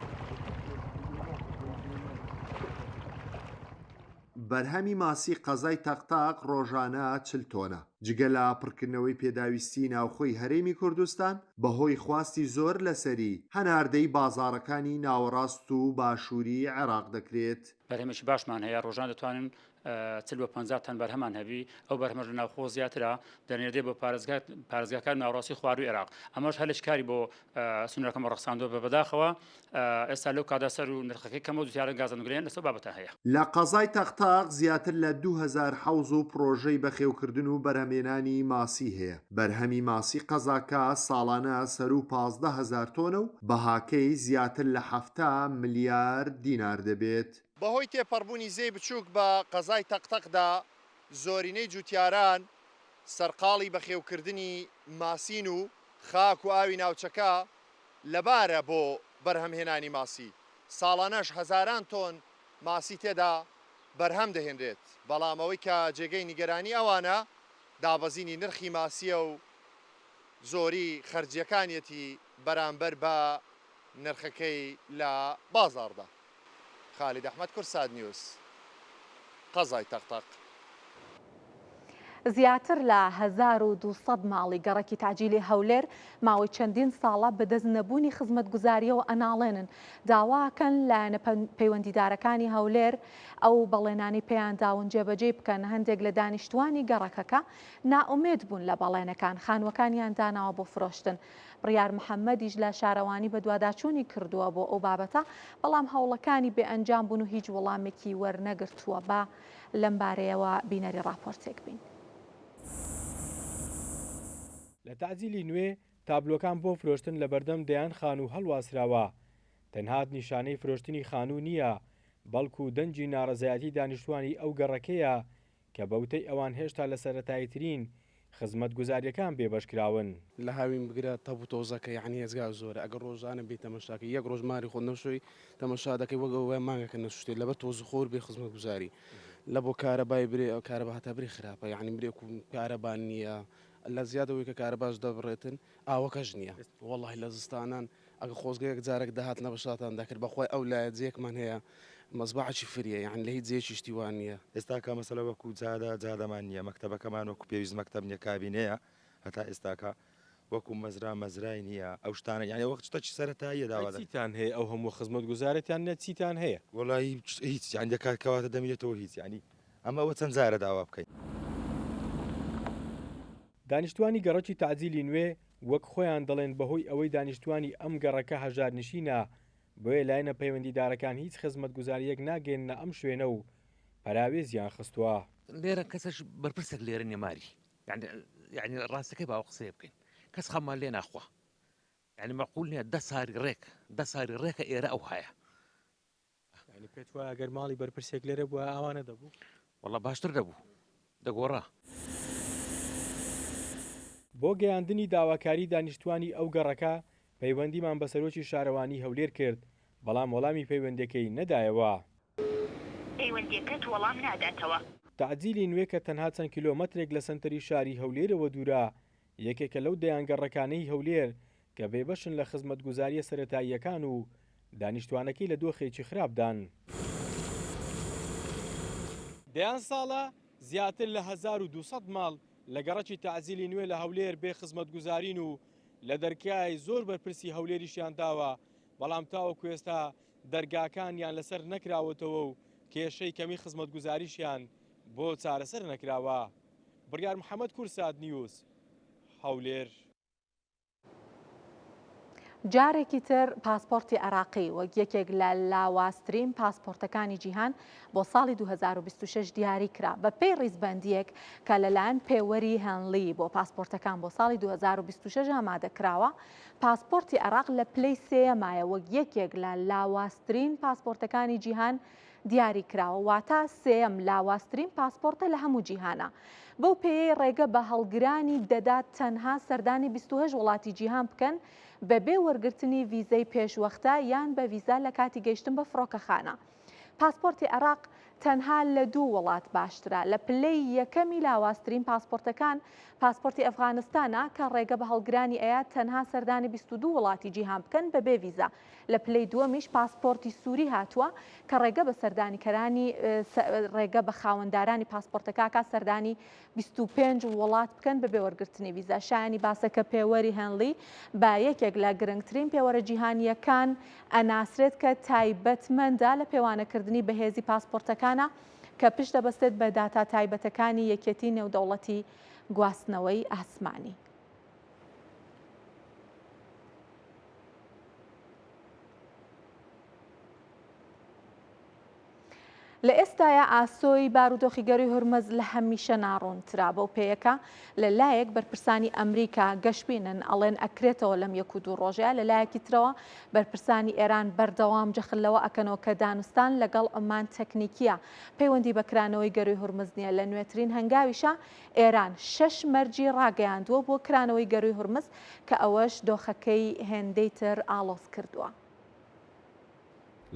بەرهەمی ماسی قەزای تەقتاق ڕۆژانە 40 تۆنە جگە لە پڕکردنەوەی پێداویستی ناوخۆی هەرێمی کوردستان بەهۆی خواستی زۆر لەسەری هەناردەی بازاڕەکانی ناوەڕاست و باشووری عێراق دەکرێت. بەرهەمێکی باشمان هەیە ڕۆژان دەتوانن 40-50 تەن بەرهەمان هەبی ئەو بەرهەمە لە ناوخۆ زیاترە دەنێردێ بۆ پارێزگاکان ناوڕاستی خوار و عێراق ئەمەش هەلش کاری بۆ سنوورەکەمە ڕەخساندۆ بە بەداخەوە ئێستا لەو کادا سەر و نرخەکەی کەمە و دوتیارە گازەنگرێن لەسەر بابەتە هەیە. لە قەزای تەقتاق زیاتر لە 2000 حەوز و پرۆژەی بەخێوکردن و بەرهەمهێنانی ماسی هەیە. بەرهەمی ماسی قەزاکە ساڵانە سەر و 15,000 تۆنە و بەهاکەی زیاتر لە 7 ملیار دینار دەبێت. بەهۆی تێپەڕبوونی زەی بچووک بە قەزای تەقتەقدا زۆرینەی جوتیاران سەرقاڵی بەخێوکردنی ماسین و خاک و ئاوی ناوچەکە لەبارە بۆ بەرهەمهێنانی ماسی ساڵانەش هەزاران تۆن ماسی تێدا بەرهەم دەهێنرێت بەڵام ئەوەی کە جێگەی نیگەرانی ئەوانە دابەزینی نرخی ماسیە و زۆری خەرجیەکانیەتی بەرامبەر بە نرخەکەی لە بازاڕدا. خالید ئەحمەد، کورسات نیوز، قەزای تەقتەق. زیاتر لە 1200 ماڵی گەڕەکی تاجیلی هەولێر ماوەی چەندین ساڵە بەدەست نەبوونی خزمەتگوزاریەوە ئەناڵێنن. داواکەن لایەنە پەیوەندیدارەکانی هەولێر ئەو بەڵێنانی پێیان داون جێبەجێ بکەن. هەندێک لە دانیشتوانی گەڕەکەکە نائومێد بوون لە بەڵێنەکان، خانوەکانیان داناوە بۆ فرۆشتن. بڕیار محەممەدیش لە شارەوانی بە دوواداچوونی کردووە بۆ ئەو بابەتە، بەڵام هەوڵەکانی بێ ئەنجام بوون و هیچ وەڵامێکی وەرنەگرتووە. با لەم بارەیەوە بینەری راپۆرتێک بین. لە تاجیلی نوێ تابلۆکان بۆ فرۆشتن لە بەردەم دەیان خان و هەڵواسراوە. تەنها نیشانەی فرۆشتنی خانوو نییە، بەڵکو دەنجی ناڕەزایەتی دانیشتوانی ئەو گەڕەکەیە کە بەوتەی ئەوان هێشتا لە سەرەتاییترین خزمەتگوزاریەکان بێبەشکراون. لە هاوین بگرە تەب و تۆزەکە یعنی ێزگا زۆرە، ئەگەر ڕۆژانە بێت تەمەشاکە یەک ڕۆژماری خۆ نەشۆی تەمەشا دەکەی وەگەوە مانگەکە نەسوشتێ لەبەر تۆزخۆر بێ خزمەتگوزاری لە بۆ کارەبای برێ ئەو کارەبا هەتا برێ خراپە، یعنی برێ کارەبان نییە لە زیادەوەی کە کارە باش دەبڕێتن ئاوەکەش نییە. وەڵی لە زستانان ئەگە خۆزگەیەک جارێک داهات نەبەشاتان دەکرد بەخوای ئەو لایە جێکمان هەیە مەزباعی فریە، یان لە هیچ جێکی شتیوان نییە. ئێستا کە مەسەلە وەکو جادەمان نییە، مەکتەبەکەمان وەکو پێویست مەکتەب نییە کابینەیە، هەتا ئێستاکە وەکو مەزرای نییە ئەو شتانە، یعنی وەخت شتێکی سەرەتاییە داوا چیتان هەیە ئەو هەموو خزمەتگوزارەتیان نە چیتان هەیە؟ وەڵی هیچ یان دەکاتکەواتە دەمێتەوە هیچ، ینی ئەمە ئەوە چەند جارە داوا بکەین. دانیشتوانی گەڕەکی تاجیلی نوێ وەک خۆیان دەڵێن بەهۆی ئەوەی دانیشتوانی ئەم گەڕەکە هەژار نشینە، بۆیە لایەنە پەیوەندیدارەکان هیچ خزمەتگوزاریەک ناگەێنە ئەم شوێنە و پەراوێزیان خستووە. لێرە کەسەش بەرپرسێک لێرە نێماری، یعنی ڕاستەکەی باوە قسەیە بکەین، کەس خەممان لێ ناخوا، یعنی مەقول نییە 10 ساری ڕێکە ئێرە ئەو هەیە. یعنی پێت وایە ئەگەر ماڵی بەرپرسێک لێرە بووە ئەوانە دەبوو؟ وەڵا باشتر دەبوو، دەگۆڕا. بۆ گەیاندنی داواکاری دانیشتوانی ئەو گەڕەکە پەیوەندیمان بە سەرۆکی شارەوانی هەولێر کرد، بەڵام وەڵامی پەیوەندەکەی نەدایەوە. پەیوەندیەکەت وەڵام ناداتەوە. تاجیلی نوێ کە تەنها چەند کیلۆمەترێک لە سنتەری شاری هەولێرەوە دوورە، یەکێکە لەو دەیانگەڕەکانەی هەولێر کە بێبەشن لە خزمەتگوزاریە سەرەتاییەکان و دانیشتوانەکەی لە دۆخێکی خراپدان. دەیان ساڵە زیاتر لە 1200 ماڵ لە گەڕەکی تاجیلی نوێ لە هەولێر بێ خزمەتگوزارین و لە دەرکای زۆر بەرپرسی هەولێریشیان داوە، بەڵام تاوەکو ئێستا دەرگاکانیان لەسەر نەکراوەتەوە و کێشەی کەمی خزمەتگوزاریشیان بۆ چارەسەر نەکراوە. بڕیار محەممەد کورسات نیوز، هەولێر. جارێکی تر پاسپۆرتی عێراقی وەک یەکێک لە لاواسترین پاسپۆرتەکانی جیهان بۆ ساڵی 2026 دیاری کرا بە پێی ڕیزبەندیەک کە لەلایەن پێوەری هەنلی بۆ پاسپۆرتەکان بۆ ساڵی 2026 ئامادەکراوە. پاسپۆرتی عێراق لە پلەی سێیەمایە وەک یەکێک لە لاواسترین پاسپۆرتەکانی جیهان دیاری کراوە، واتە سێیەم لاواسترین پاسپۆرتە لە هەموو جیهانە. بەو پێی ڕێگە بە هەڵگرانی دەدات تەنها سەردانی 28 وڵاتی جیهان بکەن بەبێ وەرگرتنی ڤیزەی پێشوەختە یان بە ڤیزا لە کاتی گەیشتن بە فڕۆکەخانە. پاسپۆرتی عێراق تەنها لە 2 وڵات باشترە. لە پلەی یەکەمی لاواسترین پاسپۆرتەکان پاسپۆرتی ئەفغانستانە کە ڕێگە بە هەڵگرانی ئەیات تەنها سەردانی 22 وڵاتی جیهان بکەن بەبێ ڤیزا. لە پلەی دووەمیش پاسپۆرتی سووری هاتووە کە ڕێگە بە سەردانیکەرانی ڕێگە بە خاوەندارانی پاسپۆرتەکە سەردانی 25 وڵات بکەن بەبێ وەرگرتنی ڤیزا. شایانی باسەکە پێوەری هەنلی با یەکێک لە گرنگترین پێوەرە جیهانیەکان ئەناسرێت کە تایبەتمەندە لە پێوانەکردنی بەهێزی پاسپۆرتەکانە کە پشت دەبەستێت بە داتا تایبەتەکانی یەکێتی نێودەوڵەتی گواستنەوەی ئاسمانی. لە ئێستاە ئاسۆی بارودۆخی گەڕی هورمز لە هەمیشە ناڕوونترا. بەو پێیەکە لەلایەک بەرپرسانی ئەمریکا گەشتبینن ئەڵێن ئەکرێتەوە لەم 1-2 ڕۆژەیە، لەلایەکی ترەوە بەرپرسانی ئێران بەردەوام جەخلەوە ئەکەنەوە کە دانوستان لەگەڵ ئەمان تەکنیکیە پەیوەندی بەکرانەوەی گەڕی هورمز نییە. لە نوێترین هەنگاویشە ئێران 6 مەرجی ڕاگەیاندووە بۆ کرانەوەی گەڕی هورمز کە ئەوەش دۆخەکەی هێندەی تر ئاڵۆز کردووە.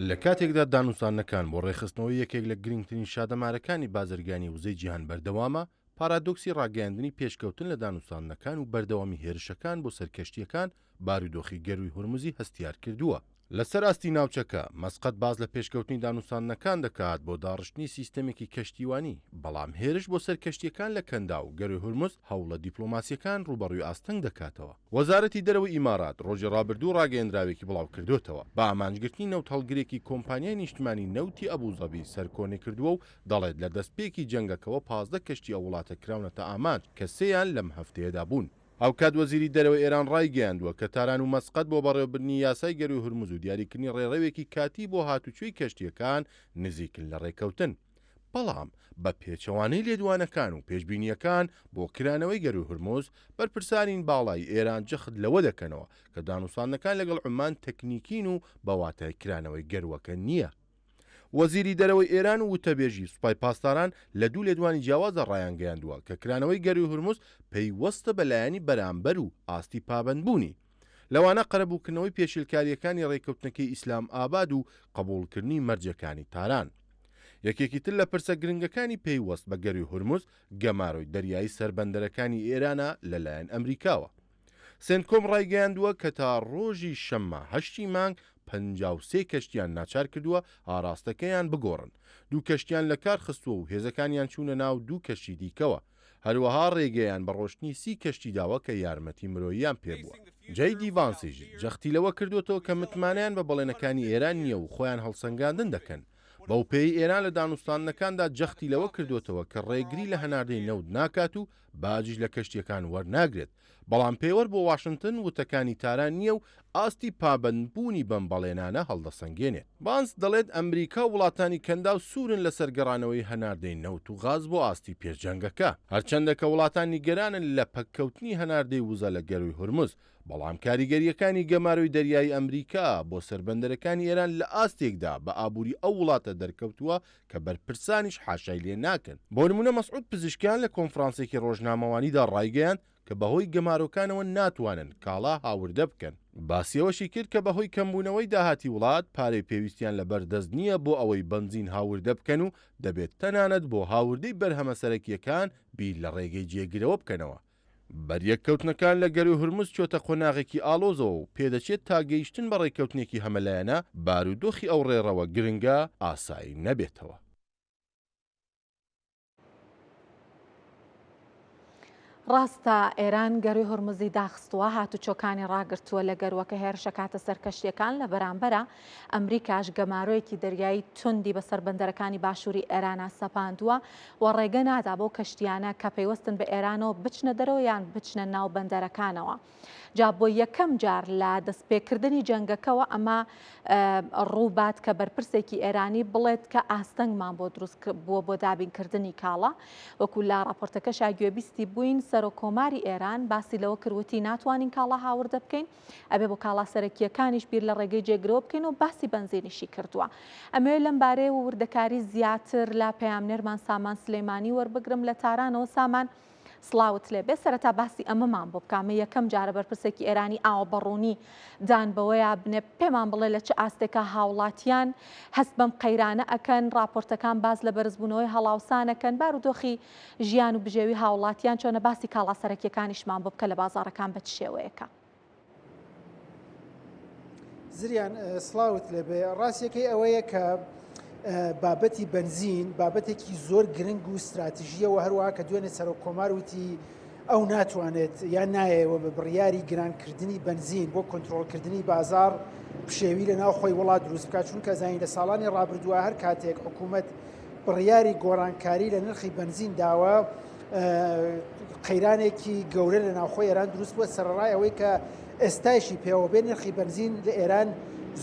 لە کاتێکدا دانوستانەکان بۆ ڕێخستنەوەی یەکێک لە گرنگترین شادەمارەکانی بازرگانی وزەی جیهان بەردەوامە، پارادۆکسی ڕاگەاندنی پێشکەوتن لە دانوستانەکان و بەردەوامی هێرشەکان بۆ سەرکەشتیەکان بارودۆخی گەروی هورمزی هەستیار کردووە. لەسەر ئاستی ناوچەکە مەسقەت باز لە پێشکەوتنی دانوستانەکان دەکات بۆ داڕشتنی سیستەمێکی کەشتیوانی، بەڵام هێرش بۆ سەرکەشتیەکان لە کەندا و گەروی هورمز هەوڵە دیپلۆماسیەکان ڕوبەڕووی ئاستەنگ دەکاتەوە. وەزارەتی دەرەوەی ئیمارات ڕۆژی ڕابردوو ڕاگەیەندراوێکی بڵاو کردوتەوە بە ئامانجگرتنی نەوت هەڵگرێکی کۆمپانیای نیشتمانی نەوتی ئەبوزەبی سەرکۆنی کردووە و دەڵێت لە دەستپێکی جەنگەکەوە 15 کەشتی ئەو وڵاتە کراونەتە ئامانج کە سێیان لەم هەفتەیەدا بوون. ئەو کات وەزیری دەرەوەی ئێران ڕایگەیاندووە کە تاران و مەسقەت بۆ بەڕێوەبردنی یاسای گەروی هورمز و دیاریکردنی ڕێڕەوێکی کاتی بۆ هاتوچووی کەشتیەکان نزیکن لە ڕێکەوتن. بەڵام بە پێچەوانەی لێدوانەکان و پێشبینیەکان بۆ کرانەوەی گەروی هورمز بەرپرسانین باڵای ئێران جەخت لەوە دەکەنەوە کە دانوستانەکان لەگەڵ عومان تەکنیکین و بەواتای کرانەوەی گەروەکە نییە. وەزیری دەرەوەی ئێران و وتەبێژی سوپای پاسداران لە دوو لێدوانی جیاوازە ڕایانگەیاندووە کە کرانەوەی گەروی هورمز پەیوەستە بەلایەنی بەرامبەر و ئاستی پابەندبوونی. لەوانە قەرەبووکردنەوەی پێشیلکاریەکانی ڕێکەوتنەکەی ئیسلام ئاباد و قبولکردنی مەرجەکانی تاران. یەکێکی تر لە پرسە گرنگەکانی پێیوەست بە گەروی هورمز گەماڕۆی دەریایی سەربەندەرەکانی ئێرانە لەلایەن ئەمریکاوە. سێنکۆم ڕایگەیاندووە کە تا ڕۆژی شەممە 8 مانگ 53 کەشتیان ناچار کردووە ئاراستەکەیان بگۆڕن. دوو کەشتیان لە کار خستووە و هێزەکانیان چوونە ناو دوو کەشتی دیکەوە. هەروەها ڕێگەیان بە ڕۆشتنی 30 کەشتی داوە کە یارمەتی مرۆییان پێبووە. جەی دیڤانسیژ جەختی لەوە کردوێتەوە کە متمانیان بە بەڵێنەکانی ئێران نییە و خۆیان هەڵسەنگاندن دەکەن. بەو پێی ئێران لە دانوستانەکاندا جەختی لەوە کردوێتەوە کە ڕێگری لە هەناردەی نەود ناکات و باجیش لە کەشتیەکان وەرناگرێت. بەڵام پێوەەر بۆ واشنگتن وتەکانی تاران نییە و ئاستی پابندبوونی بەم بەڵێنانە هەڵدەسەنگێنێت. بانس دەڵێت ئەمریکا وڵاتانی کەندا و سوورن لە سەرگەڕانەوەی هەناردەی نەوت و غاز بۆ ئاستی پێشجەنگەکە، هەرچەندە کە وڵاتانی گەرانن لە پەککەوتنی هەناردەی وزە لە گەروی هورمز. بەڵام کاریگەریەکانی گەماروی دەریایی ئەمریکا بۆ سەربەندەرەکانی ئێران لە ئاستێکدا بە ئابووری ئەو وڵاتە دەرکەوتووە کە بەرپرسانیش حاشای لێ ناکەن. بۆ نمونە مەسعود پزیشکیان لە کۆنفرانسێکی ڕۆژنامەوانیدا ڕایگەیاند کە بەهۆی گەمارۆکانەوە ناتوانن کاڵا هاوردە بکەن. باسیەوەشی کرد کە بەهۆی کەمبوونەوەی داهاتی وڵات پارەی پێویستیان لە بەردەست نییە بۆ ئەوەی بنزین هاوردە بکەن و دەبێت تەنانەت بۆ هاوردەی بەرهەمە سەرەکیەکان بیر لە ڕێگەی جێگرەوە بکەنەوە. بەریەککەوتنەکان لە گەروی هورمز چۆتە قۆناغێکی ئالۆزەوە و پێدەچێت تا گەیشتن بە ڕێککەوتنێکی هەمەلایەنە بارودۆخی ئەو ڕێڕەوە گرنگە ئاسایی نەبێتەوە. ڕاستە ئێران گەروی هورمزی داخستووە هاتوچۆکانی ڕاگرتووە لە گەروەکە هێرشە کاتە سەرکەشتیەکان لە بەرامبەرە ئەمریکاش گەمارۆیەکی دەریایی توندی بە سەربەندەرەکانی باشووری ئێرانە سەپاندووە و ڕێگە نادا بۆ کەشتیانە کە پەیوەستن بە ئێرانەوە بچنە دەرەوە یان بچنە ناو بەندەرەکانەوە. جا بۆ یەکەم جار لە دەستپێکردنی جەنگەکەەوە ئەمە ڕووبات کە بەرپرسێکی ئێرانی بڵێت کە ئاستەنگمان بۆ دروست بووە بۆ دابینکردنی کاڵە. وەکو لە راپۆرتەکە شاگوێبیستی بووین سەرۆکۆماری ئێران باسی لەوە کردوتی ناتوانین کاڵا هاوردە بکەین، ئەبێ بۆ کاڵا سەرەکیەکانیش بیر لە ڕێگەی جێگرەوە بکەین و باسی بەنزینیشی کردووە. ئەمێ لەم بارەیە و وردەکاری زیاتر لە پەیامنێرمان سامان سلەیمانی وەربگرم لە تارانەوە. سامان سڵاوت لێبێ، سەرەتا باسی ئەمەمان بۆ بکامە یەکەم جارە بەرپرسێکی ئێرانی ئاوەبەڕوونی دان بەوەیە بنێ پێمان بڵێ لە چه ئاستێکە هاوڵاتیان هەست بەم قەیرانە ئەکەن، راپۆرتەکان باز لە بەرزبوونەوەی هەڵاوسانەکەن، بارودۆخی ژیان و بژێوی هاوڵاتیان چۆنە باسی کاڵا سەرەکیەکانیشمان بۆ بکە لە بازاڕەکان بە چ شێوەیەکە. زریان سڵاوت لێبێ، ڕاستیەکەی ئەوەیە کە بابەتی بنزین بابەتێکی زۆر گرنگ و استراتیژیەوە، هەروەها کە دوێنێ سەرۆکۆمار وتی ئەو ناتوانێت یان نایەوە بە بڕیاری گرانکردنی بنزین بۆ کۆنتترۆلکردنی بازار پشێوی لە ناو خۆی وڵات دروست بکات، چونکە زانین لە ساڵانی ڕابردووە هەر کاتێک حکوومەت بڕیاری گۆڕانکاری لە نرخی بنزین داوە قەیرانێکی گەورە لە ناوخۆی ئێران دروست بووە سەرڕای ئەوەی کە ئێستایشی پێوەبێ نرخی بنزین لە ئێران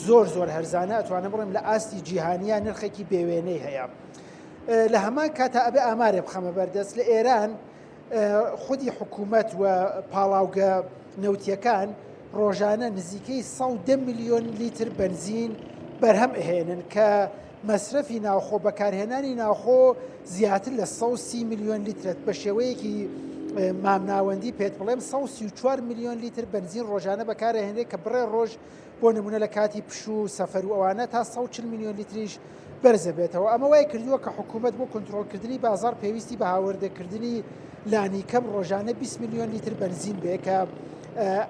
زۆر هەرزانە، ئەتوانە بڵێم لە ئاستی جیهانیە نرخێکی بێوێنەی هەیە. لە هەمان کاتە ئەبێ ئامارێ بخەمە بەردەست لە ئێران خودی حکوومەت و پاڵاوگە نەوتیەکان ڕۆژانە نزیکەی 110 میلیۆن لیتر بنزین بەرهەم ئەهێنن کە مەصرفی ناوخۆ بەکارهێنانی ناوخۆ زیاتر لە 130 میلیۆن لیترت بە شێوەیەکی مامناوەندی پێت بڵێم 134 میلیۆن لیتر بنزین ڕۆژانە بەکارهێنێت کە بڕێ ڕۆژ بۆ نمونە لە کاتی پشوو سەفەر و ئەوانە تا 140 میلیۆن لیتریش بەرزە بێتەوە. ئەمە وای کردووە کە حکوومەت بۆ کۆنتترۆلکردنی بازار پێویستی بە هاوردەکردنی لانی کەم ڕۆژانە 20 میلیۆن لیتر بنزین بێ کە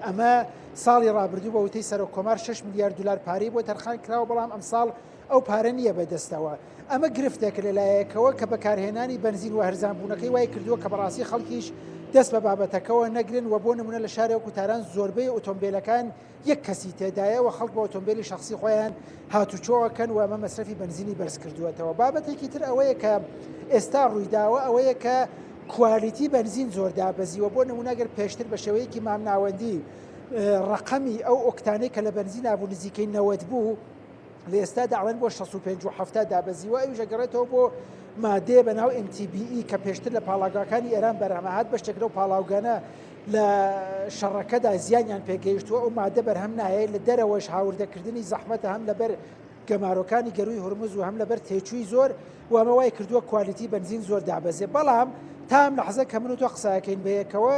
ئەمە ساڵی ڕابردوو بە وتەی سەرۆک کۆمار 6 میلیارد دلار پارەی بۆ تەرخان کراوە بەڵام ئەم ساڵ ئەو پارە نییە بەدەستەوە ئەمە گرفتێک لەلایەکەوە کە بەکارهێنانی بنزین و هەرزانبوونەکەی وای کردووە کە بەڕاستی خەڵکیش دەست بە بابەتەکەەوە نەگرن و بۆ نمونە لە شارێک و تاران زۆربەی ئۆتۆمبیلەکان یەک کەسی تێدایەوە خەڵک بە ئۆتۆمبیلی شخصی خۆیان هاتوچۆوەکەن و ئەمە مەصرفی بنزینی بەرز کردووەتەوە بابەتێکی تر ئەوەیە کە ئێستا ڕوویداوە ئەوەیە کە کوالیتی بنزین زۆر دابەزیوە بۆ نمونەگەر پێشتر بە شێوەیەکی مامناوەندی ڕقەمی ئەو ئۆکتانەی کە لە بنزین ئابوو نزیکەی 90 بوو لە ئێستا داڵێن بۆ 65 و 70 دابەزیوە ئەویش ئەگەڕێتەوە بۆ مادێ بەناو MTBE کە پێشتر لە پاڵاگاکانی ئێران بەرهەمەهات بە شتێکرە و پاڵاوگانە لە شەڕەکەدا زیانیان پێگەیشتووە ئەو مادە بەرهەم نایە لە دەرەوەش هاوردەکردنی زەحمەتە هەم لەبەر گەمارۆکانی گەروی هورمز و هەم لەبەر تێچووی زۆر و ئەمە وای کردووە کوالیتی بنزین زۆر دابەزێ بەڵام تام لە حەزە کە من و تۆ قساکەین بەیەکەوە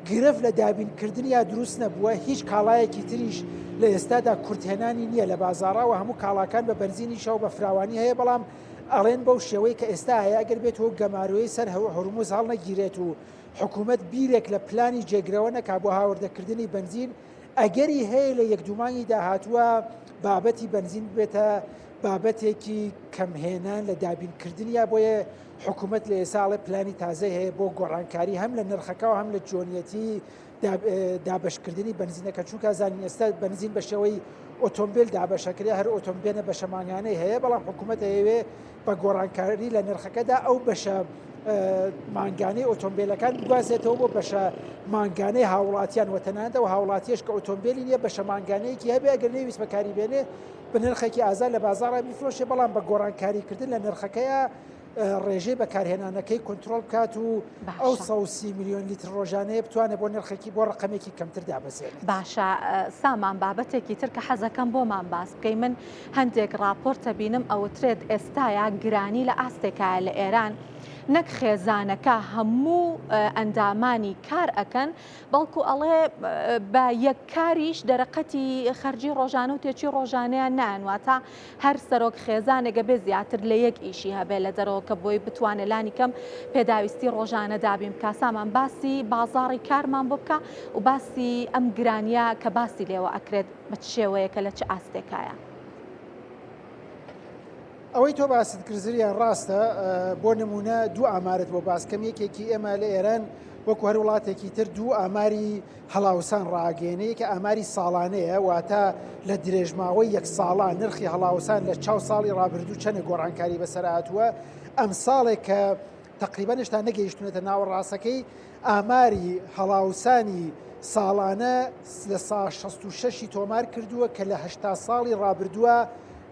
گرفت لە دابینکردنی یا دروست نەبووە هیچ کاڵایەکی تریش لە ئێستادا کورتهێنانی نییە لە بازاڕەوە هەموو کاڵاکان بە بنزینی شەو بە فراوانی هەیە بەڵام ئەڵێن بەو شێوەی کە ئێستا هەیە ئەگەر بێتەوە گەماروی سەر هورمز هەڵ نەگیرێت و حکوومەت بیرێک لە پلانی جێگرەوە نەکا بۆ هاوردەکردنی بنزین ئەگەری هەیە لە یەکدومانی داهاتووە بابەتی بنزین بێتە بابەتێکی کەمهێنان لە دابینکردنیا بۆیە حکوومەت لە ئێساڵێ پلانی تازە هەیە بۆ گۆڕانکاری هەم لە نرخەکەەوە هەم لە جۆنیەتی دابشکردنی بنزینەکە چونکە زانین ئێستا بنزین بە شێوەی ئۆتۆمبیل دابەشەکرێ هەر ئۆتۆمبیلە بە شەمانگانەی هەیە بەڵام حکوومەت هەیەوێ بە گۆڕانکاری لە نرخەکەدا ئەو بەشە مانگانەی ئۆتۆمبیلەکان بگوازێتەوە بۆ بەشە مانگانەی هاوڵاتیان وەتەنانەوە هاوڵاتیش کە ئۆتۆمبیلی نییە بە شەمانگانەیەکی هەبێ ئەگەر نەویست بەکاری بێنێ بە نرخێکی ئازاد لە بازاڕە بیفرۆشێ بەڵام بە گۆڕانکاریکردن لە نرخەکەیە ڕێژەی بەکارهێنانەکەی کۆنتترۆل بکات و ئەو 130 میلیۆن لیتر ڕۆژانەیە بتوانێت بۆ نرخێکی بۆ ڕقمێکی کەمتر دابەزێت. باشە سامان بابەتێکی تر کە حەزەکەم بۆمان باس بکەی من هەندێک راپۆرتە بینم ئەوترێت ئێستاە گرانی لە ئاستێکایە لە ئێران نەک خێزانەکە هەموو ئەندامانی کار ئەکەن بەڵکو ئەڵێ بە یەک کاریش دەرەقەتی خەرجی ڕۆژانە و تێکی ڕۆژانەیە نانواتە هەر سەرۆک خێزانێگە بێ زیاتر لە یەک ئیشی هەبێ لە دەرەوە کە بۆی بتوانێت لانی کەم پێداویستی ڕۆژانە دابیم بکە سامان باسی بازاڕی کارمان بۆ بکە و باسی ئەم گرانیە کە باسی لێوە ئەکرێت بە شێوەیەکە لە چ ئاستێکایە. ئەوەی تۆ باست کردزریان ڕاستە بۆ نمونە دوو ئامارت بۆ باسکەم یەکێکی ئێمە لە ئێران وەکو هەر وڵاتێکی تر دوو ئاماری هەڵاوسان ڕاگەێنەیە کە ئاماری ساڵانەیە واتە لە درێژماوەی یەک ساڵان نرخی هەڵاوسان لە چاو ساڵی ڕابردوو چەنە گۆڕانکاری بەسەرهاتووە ئەم ساڵێک کە تقریبان هێشتا نەگەیشتونێتە ناوە ڕاستەکەی ئاماری هەڵاوسانی ساڵانە لە 66 تۆمار کردووە کە لە 80 ساڵی ڕابردووە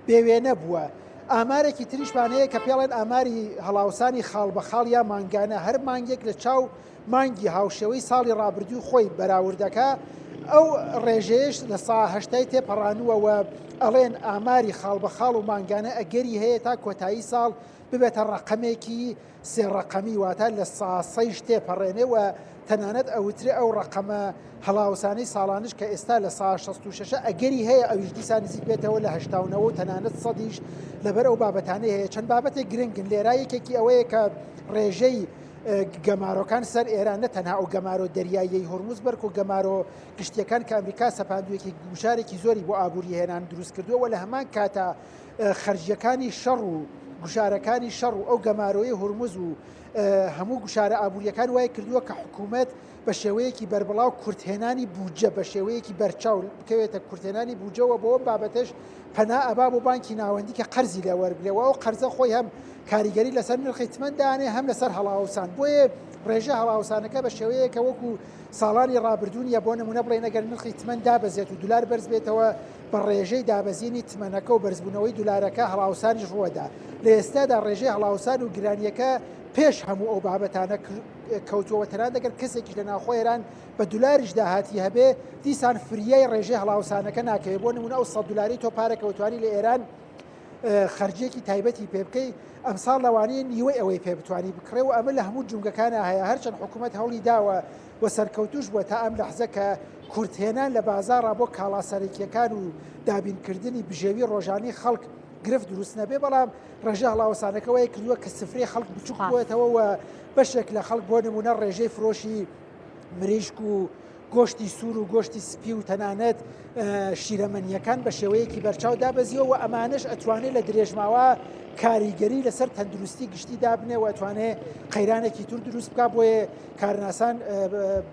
بێوێنە بووە. ئامارێکی تریشمانەیە کە پێڵێن ئاماری هەڵاوسانی خاڵ بە خاڵ یا مانگانە هەر مانگێک لە چاو مانگی هاوشێوەی ساڵی ڕابردوو خۆی بەراوردەکە ئەو ڕێژەیەش لە ساهشتای تێپەڕانووەوە ئەڵێن ئاماری خاڵ بە خاڵ و مانگانە ئەگەری هەیە تا کۆتایی ساڵ ببێتە ڕقمێکی سێڕقەمی واتە لە ساسەیش تێپەڕێنێەوە تەنانەت ئەوترێ ئەو ڕقەمە هەڵاوسانەی ساڵانش کە ئێستا لە 66 ئەگەری هەیە ئەویش دیسان نزیک بێتەوە لە 89 و تەنانەت سەدیش لەبەر ئەو بابەتانەی هەیە چەند بابەتێک گرنگن لێرا یەکێکی ئەوەیە کە ڕێژەی گەمارۆکان سەر ئێران نە تەنها ئەو گەمارۆ دەریایی هورمز بەرک و گەمارۆ گشتیەکان کە ئەمریکا سەپاندوویەکی گوشارێکی زۆری بۆ ئابووری هێنان دروست کردووە لە هەمان کاتە خەرجیەکانی شەڕ و گوشارەکانی شەڕ و ئەو گەمارۆی هورمز و هەموو گوشارە ئابوووریەکان وای کردووە کە حکوومەت بە شێوەیەکی بەربڵاو کورتهێنانی بوجە بە شێوەیەکی بەرچاو بکەوێتە کورتهێنانی بوجەوە بۆ بابەتش پەنا ئەبا بۆ بانکی ناوەندی کە قەرزی لە وەربلێەوە ئەو قەرزە خۆی هەم کاریگەری لەسەر نرخی تمەندانێ هەم لەسەر هەڵاوسان بۆیە ڕێژە هەڵاوسانەکە بە شێوەیەکە وەکو ساڵانی ڕابردوونیە بۆ نمونە بڵێ نەگەر نرخی تمەند دابەزێت و دولار بەرز بێتەوە بە ڕێژەی دابەزینی تمەنەکە و بەرزبوونەوەی دولارەکە هەڵاوسانیش ڕوەدا لە ئێستادا ڕێژەی هەڵاوسان و گرانیەکە پێش هەموو ئەو بابەتانە کەوتووە تەنان دەگەر کەسێکی لە ناوخۆیران بە دلاریش داهاتی هەبێ دیسان فریای ڕێژەی هەڵاوسانەکە ناکەوێت بۆ نمونە ئەو 100 دلاری تۆ پارەکەوتوانی لە ئێران خەرجێکی تایبەتی پێ بکەی ئەمساڵ لەوانەیە نیوەی ئەوەی پێ بتوانی بکڕێ و ئەمە لە هەموو جونگەکانە هەیە هەرچەند حکوومەت هەوڵی داوە و سەرکەوتوش بووە تا ئەم لەحزە کە کورتهێنان لە بازاڕا بۆ کاڵاسەرێکیەکان و دابینکردنی بژێوی ڕۆژانی خەڵک گرفت دروست نەبێ بەڵام ڕێژە هەڵاوەسانەکەەوەی کردووە کە سفرەی خەڵک بچووک بووێتەوە و بەشێک لە خەڵک بۆ نمونە ڕێژەی فرۆشی مریشک و گۆشتی سوور و گۆشتی سپی و تەنانەت شیرەمەنیەکان بە شێوەیەکی بەرچاو دابەزیەوە و ئەمانش ئەتوانێت لە درێژماوە کاریگەری لەسەر تەندروستی گشتی دابنێ و ئەتوانێت قەیرانێکی تور دروست بکات بۆیە کارناسان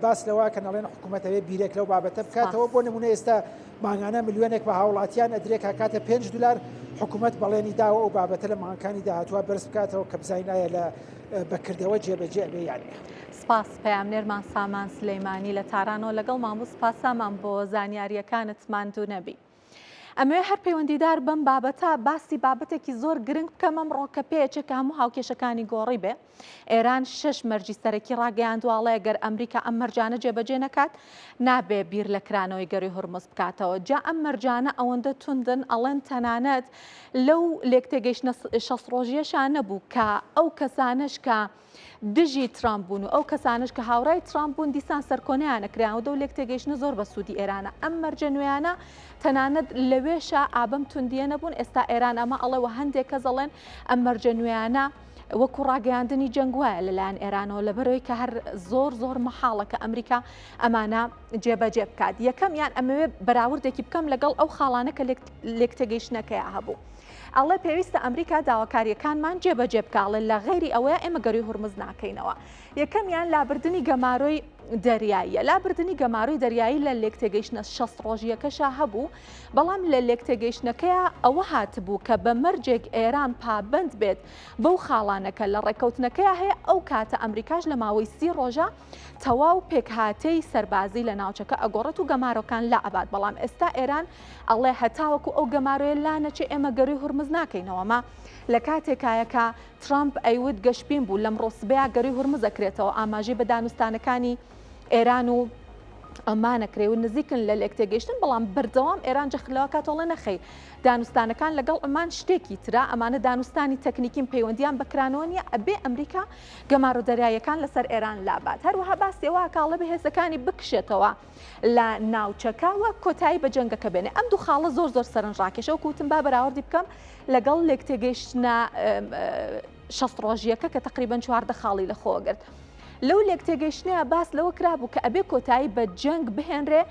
باس لەوە کە نەڵێن حکوومەتەوێ بیرێک لەو بابەتە بکاتەوە بۆ نمونە ئێستا ماگانە ملیۆنێک بە هاوڵاتیان ئەدرێک کاتە $5 حکوومەت بەڵێنی داوە و بابەتە لە ماهەکانی داهاتوە بەرز بکاتەوە کە بزانایە لە بەکردەوە جێبەجێ بێ یانە. سپاس پەیامنێرمان سامان سلەیمانی لە تارانەوە لەگەڵ مامۆ سپاسامان بۆ زانیاریەکانت ماندوو نەبی. ئەمەوێ هەر پەیوەندیدار بم بابەتە باسی بابەتێکی زۆر گرنگ بکەم ئەمڕۆ کە پێچێکە هەموو هاوکێشەکانی گۆڕی بێ. ئێران 6 مەرجی سەرەکی ڕاگەیاندواڵەیە گەر ئەمریکا ئەم مەرجانە جێبەجێ نەکات نابێ بیر لە کرانەوەی گەڕی هورمز بکاتەوە. جا ئەم مەرجانە ئەوەندە توندن ئەڵێن تەنانەت لەو لێکتێگەیشتنە 60 ڕۆژیەشان نەبوو کە ئەو کەسانش کە دژی ترامپ بوون و ئەو کەسانش کە هاوڕای ترامپ بوون دیسان سەرکۆنیانە کراوە و لێک تێگەیشتنە زۆر بە سوودی ئێرانە. ئەم مەرجە نوێیانە تەنانەت لەوێشە ئابەم توندیە نەبوون. ئێستا ئێران ئەمە ئەڵێوە هەندێک کەس ئەڵێن ئەم مەرجە نوێیانە وەکو ڕاگەیاندنی جەنگ وایە لەلایەن ئێرانەوە لەبەرەوەی کە هەر زۆر مەحاڵە کە ئەمریکا ئەمانە جێبەجێ بکات. یەکەمیان ئەمەوێ بەراوردێکی بکەم لەگەڵ ئەو خاڵانە کە لێک تێگەیشتنەکەیە هەبوو. ئەڵێ پێویستە ئەمریکا داواکاریەکانمان جێبەجێ بکاڵێ لە غێری ئەوەیە ئێمە گەڕی هورمز ناکەینەوە. یەکەمیان لابردنی گەمارۆی دەریاییە. لابردنی گەمارۆی دەریایی لە لێکتێگەیشتنە 60 ڕۆژیەکەشا هەبوو بەڵام لە لێکتێگەیشتنەکەیە ئەوە هاتبوو کە بە مەرجێک ئێران پابند بێت بەو خاڵانەکە لە ڕێکەوتنەکەیە هەیە ئەو کاتە ئەمریکاش لە ماوەی 30 ڕۆژە تەواو پێکهاتەی سەربازی لە ناوچەکە ئەگۆڕێت و گەمارۆکان لا ئەبات. بەڵام ئێستا ئێران ئەڵێ هەتاوەکو ئەو گەمارۆیە لا نەچێ ئێمە گەڕی هورمز ناکەینەوەمە لە کاتێکایەکە ترامپ ئەیوت گەشتبین بوو لەم ڕۆسبەیە گەڕی هورمز ئەکرێتەوە ئاماژەی بە دانوستانەکانی ئێران و ئەمانەکرێ و نزیکن لە لێکتێگەیشتن بەڵام بەردەوام ئێران جەخلەوە کاتۆڵە نەخەی دانوستانەکان لەگەڵ ئەمان شتێکی ترا ئەمانە دانوستانی تەکنیکین پەیوەندیان بەکرانەوە نیە ئەبێ ئەمریکا گەمارۆ دەریاییەکان لەسەر ئێران لابات. هەروەها باسیەوە کاڵە بەهێزەکانی بکشێتەوە لە ناوچەکەوە کۆتایی بە جەنگەکە بێنێ. ئەم دوو خاڵە زۆر سەرنجڕاکێشە و کوتم با بەراوردی بکەم لەگەڵ لێکتێگەیشتنە 60 ڕۆژیەکە کە تقریباً 14 خاڵی لەخۆگرت. لەو لێکتێگەیشتنەیە باس لەوە کرابوو کە ئەبێ کۆتایی بە جەنگ بهێنرێ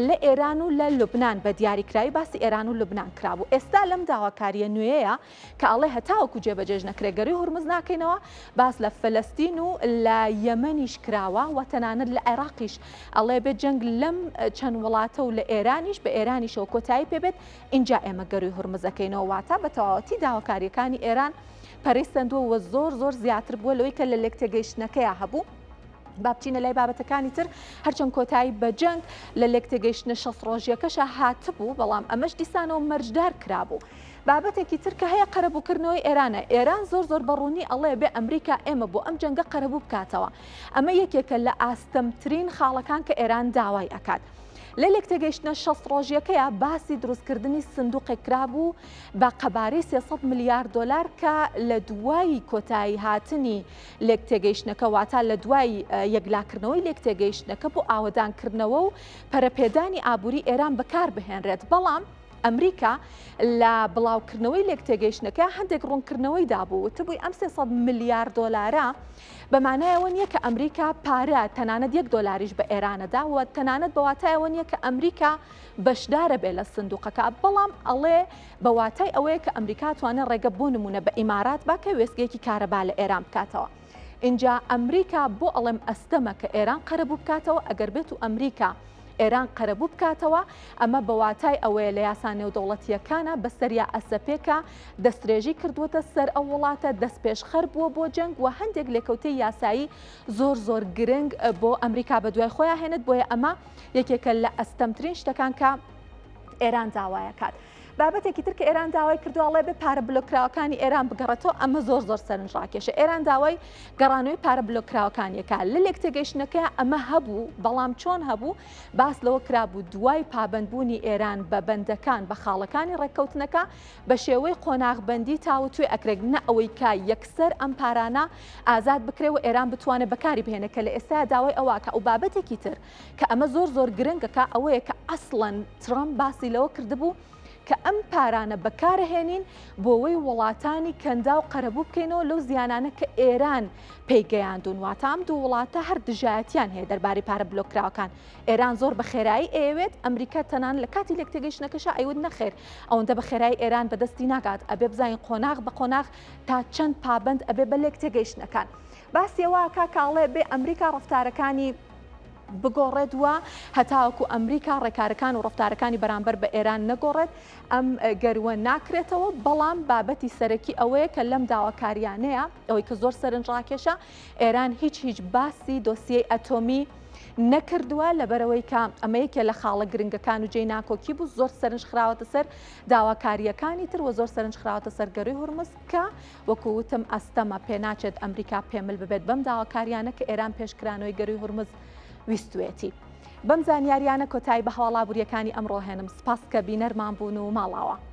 لە ئێران و لە لوبنان بە دیاریکراوی باسی ئێران و لوبنان کرابوو. ئێستا لەم داواکاریە نوێیە کە ئەڵێ هەتاوەکو جێبەجێژ نەکرێ گەڕی هورمز ناکەینەوە باس لە فەلەستین و لە یەمەنیش کراوە و تەنانەت لە عێراقیش ئەڵێ بێت جەنگ لەم چەند وڵاتە و لە ئێرانیش بە ئێرانیشەوە کۆتایی پێبێت اینجا ئێمە گەڕی هورمزەکەینەوە واتە بە تەواوەتی داواکاریەکانی ئێران پەرەیستەندووە و زۆر زیاتر بووە لەوەی کە لە لێکتێگەیشتنەکەیە هەبوو. با بچینە لای بابەتەکانی تر هەرچەند کۆتایی بە جەنگ لە لێکتێگەیشتنە 60 ڕۆژیەکەشە هاتبوو بەڵام ئەمەش دیسانەوە مەرجدار کرابوو. بابەتێکی تر کە هەیە قەرەبووکردنەوەی ئێرانە. ئێران زۆر بەڕوونی ئەڵێ بێ ئەمریکا ئێمە بۆ ئەم جەنگە قەرەبوو بکاتەوە. ئەمە یەکێکە لە ئاستەمترین خاڵەکان کە ئێران داوای ئەکات. لە لێکتێگەیشتنە 60 ڕۆژیەکەیە باسی دروستکردنی سندوقێک کرابوو بە قەبارەی $300 میلیارد کە لە دوای کۆتایی هاتنی لێکتێگەیشتنەکە واتە لە دوای یەکلاکردنەوەی لێکتێگەیشتنەکە بۆ ئاوەدانکردنەوە و پەرەپێدانی ئابووری ئێران بەکار بهێنرێت. بەڵام ئەمریکا لە بڵاوکردنەوەی لێکتێگەیشتنەکە هەندێک ڕوونکردنەوەی دابوو وتبووی ئەم $300 میلیارد بەمانایەوە نییە کە ئەمریکا پارە تەنانەت $1 بە ئێرانەدا و تەنانەت بەواتایەوە نییە کە ئەمریکا بەشدارە بێ لە سندوقەکە بەڵام ئەڵێ بەواتای ئەوەیە کە ئەمریکا توانێت ڕێگە بۆ نمونە بە ئیمارات باکە وێستگەیەکی کارەبا لە ئێران بکاتەوە. اینجا ئەمریکا بۆ ئەڵێم ئەستەمە کە ئێران قەرەبوو بکاتەوە ئەگەر بێت و ئەمریکا ئێران قەرەبوو بکاتەوە ئەمە بەواتای ئەوەیە لە یاسا نێودەوڵەتیەکانە بەسەریا ئەسەپێکە دەسترێژی کردووەتە سەر ئەو وڵاتە دەست پێشخەر بووە بۆ جەنگ و هەندێک لێکەوتەی یاسایی زۆر گرنگ بۆ ئەمریکا بە دوای خۆیان هێنێت بۆیە ئەمە یەکێکە لە ئەستەمترین شتەکان کە ئێران داوایە کات. بابەتێکی تر کە ئێران داوای کردووەڵێ بە پارە بلۆکراوەکانی ئێران بگەڕێتەوە ئەمە زۆر سەرنجڕاکێشە. ئێران داوای گەڕانەوەی پارە بلۆکراوەکانیەکە لە لێکتێگەیشتنەکە ئەمە هەبوو بەڵام چۆن هەبوو باس لەوە کرابوو دوای پابندبوونی ئێران بە بەندەکان بە خاڵەکانی ڕێککەوتنەکە بە شێوەی قۆناغبەندی تاوتوێ ئەکرێت نە ئەوەی کا یەکسەر ئەم پارانە ئازاد بکرێەوە ئێران بتوانێت بەکاری بهێنە کە لە ئێستا داوای ئەوواکە ئەو بابەتێکی تر کە ئەمە زۆر گرنگەکە ئەوەیە کە ئەسڵەن ترامپ باسی لەوە کردبوو کە ئەم پارانە بەکارهێنین بۆەوەی وڵاتانی کەندا و قەرەبوو بکەینەوە لەو زیانانە کە ئێران پێیگەیاندون. واتە ئەم دوو وڵاتە هەر دژایەتیان هەیە دەربارەی پارە بلۆکراوەکان. ئێران زۆر بە خێرایی ئەیەوێت، ئەمریکا تەنان لە کاتی لێک تێگەیشتنەکەشە ئەیود نەخێر ئەوەندە بە خێرایی ئێران بەدەستی ناکات، ئەبێ بزانین قۆناغ بە قۆناغ تا چەند پابند ئەبێ بە لێک تێگەیشتنەکان. باسیەوە کاڵێ بێ ئەمریکا ڕەفتارەکانی بگۆڕێتوە هەتاوەکو ئەمریکا ڕێکارەکان و ڕفتارەکانی بەرامبەر بە ئێران نەگۆڕێت، ئەم گەروە ناکرێتەوە. بەڵام بابەتی سەرەکی ئەوەیە کە لەم داواکاریانەیە ئەوەی کە زۆر سەرنجڕاکێشە ئێران هیچ باسی دۆسیەی ئەتۆمی نەکردووە لەبەرەوەی کە ئەمەیەکێ لە خاڵە گرنگەکان و جێی ناکۆکی بوو، زۆر سەرنج خراوەتە سەر داواکاریەکانی تر و زۆر سەرنج خراوەتە سەر گەڕووی هورمز کە وەکووتم ئەستەمە پێناچێت ئەمریکا پێمل ببێت بەم داواکاریانە کە ئێران پێشکرانەوەی گەڕووی هورمز ویستوێتی. بەم زانیاریانە کۆتایی بە هەواڵابووریەکانی ئەمڕۆ هێنم. سپاس کە بینەرمان بوون و ماڵاوە.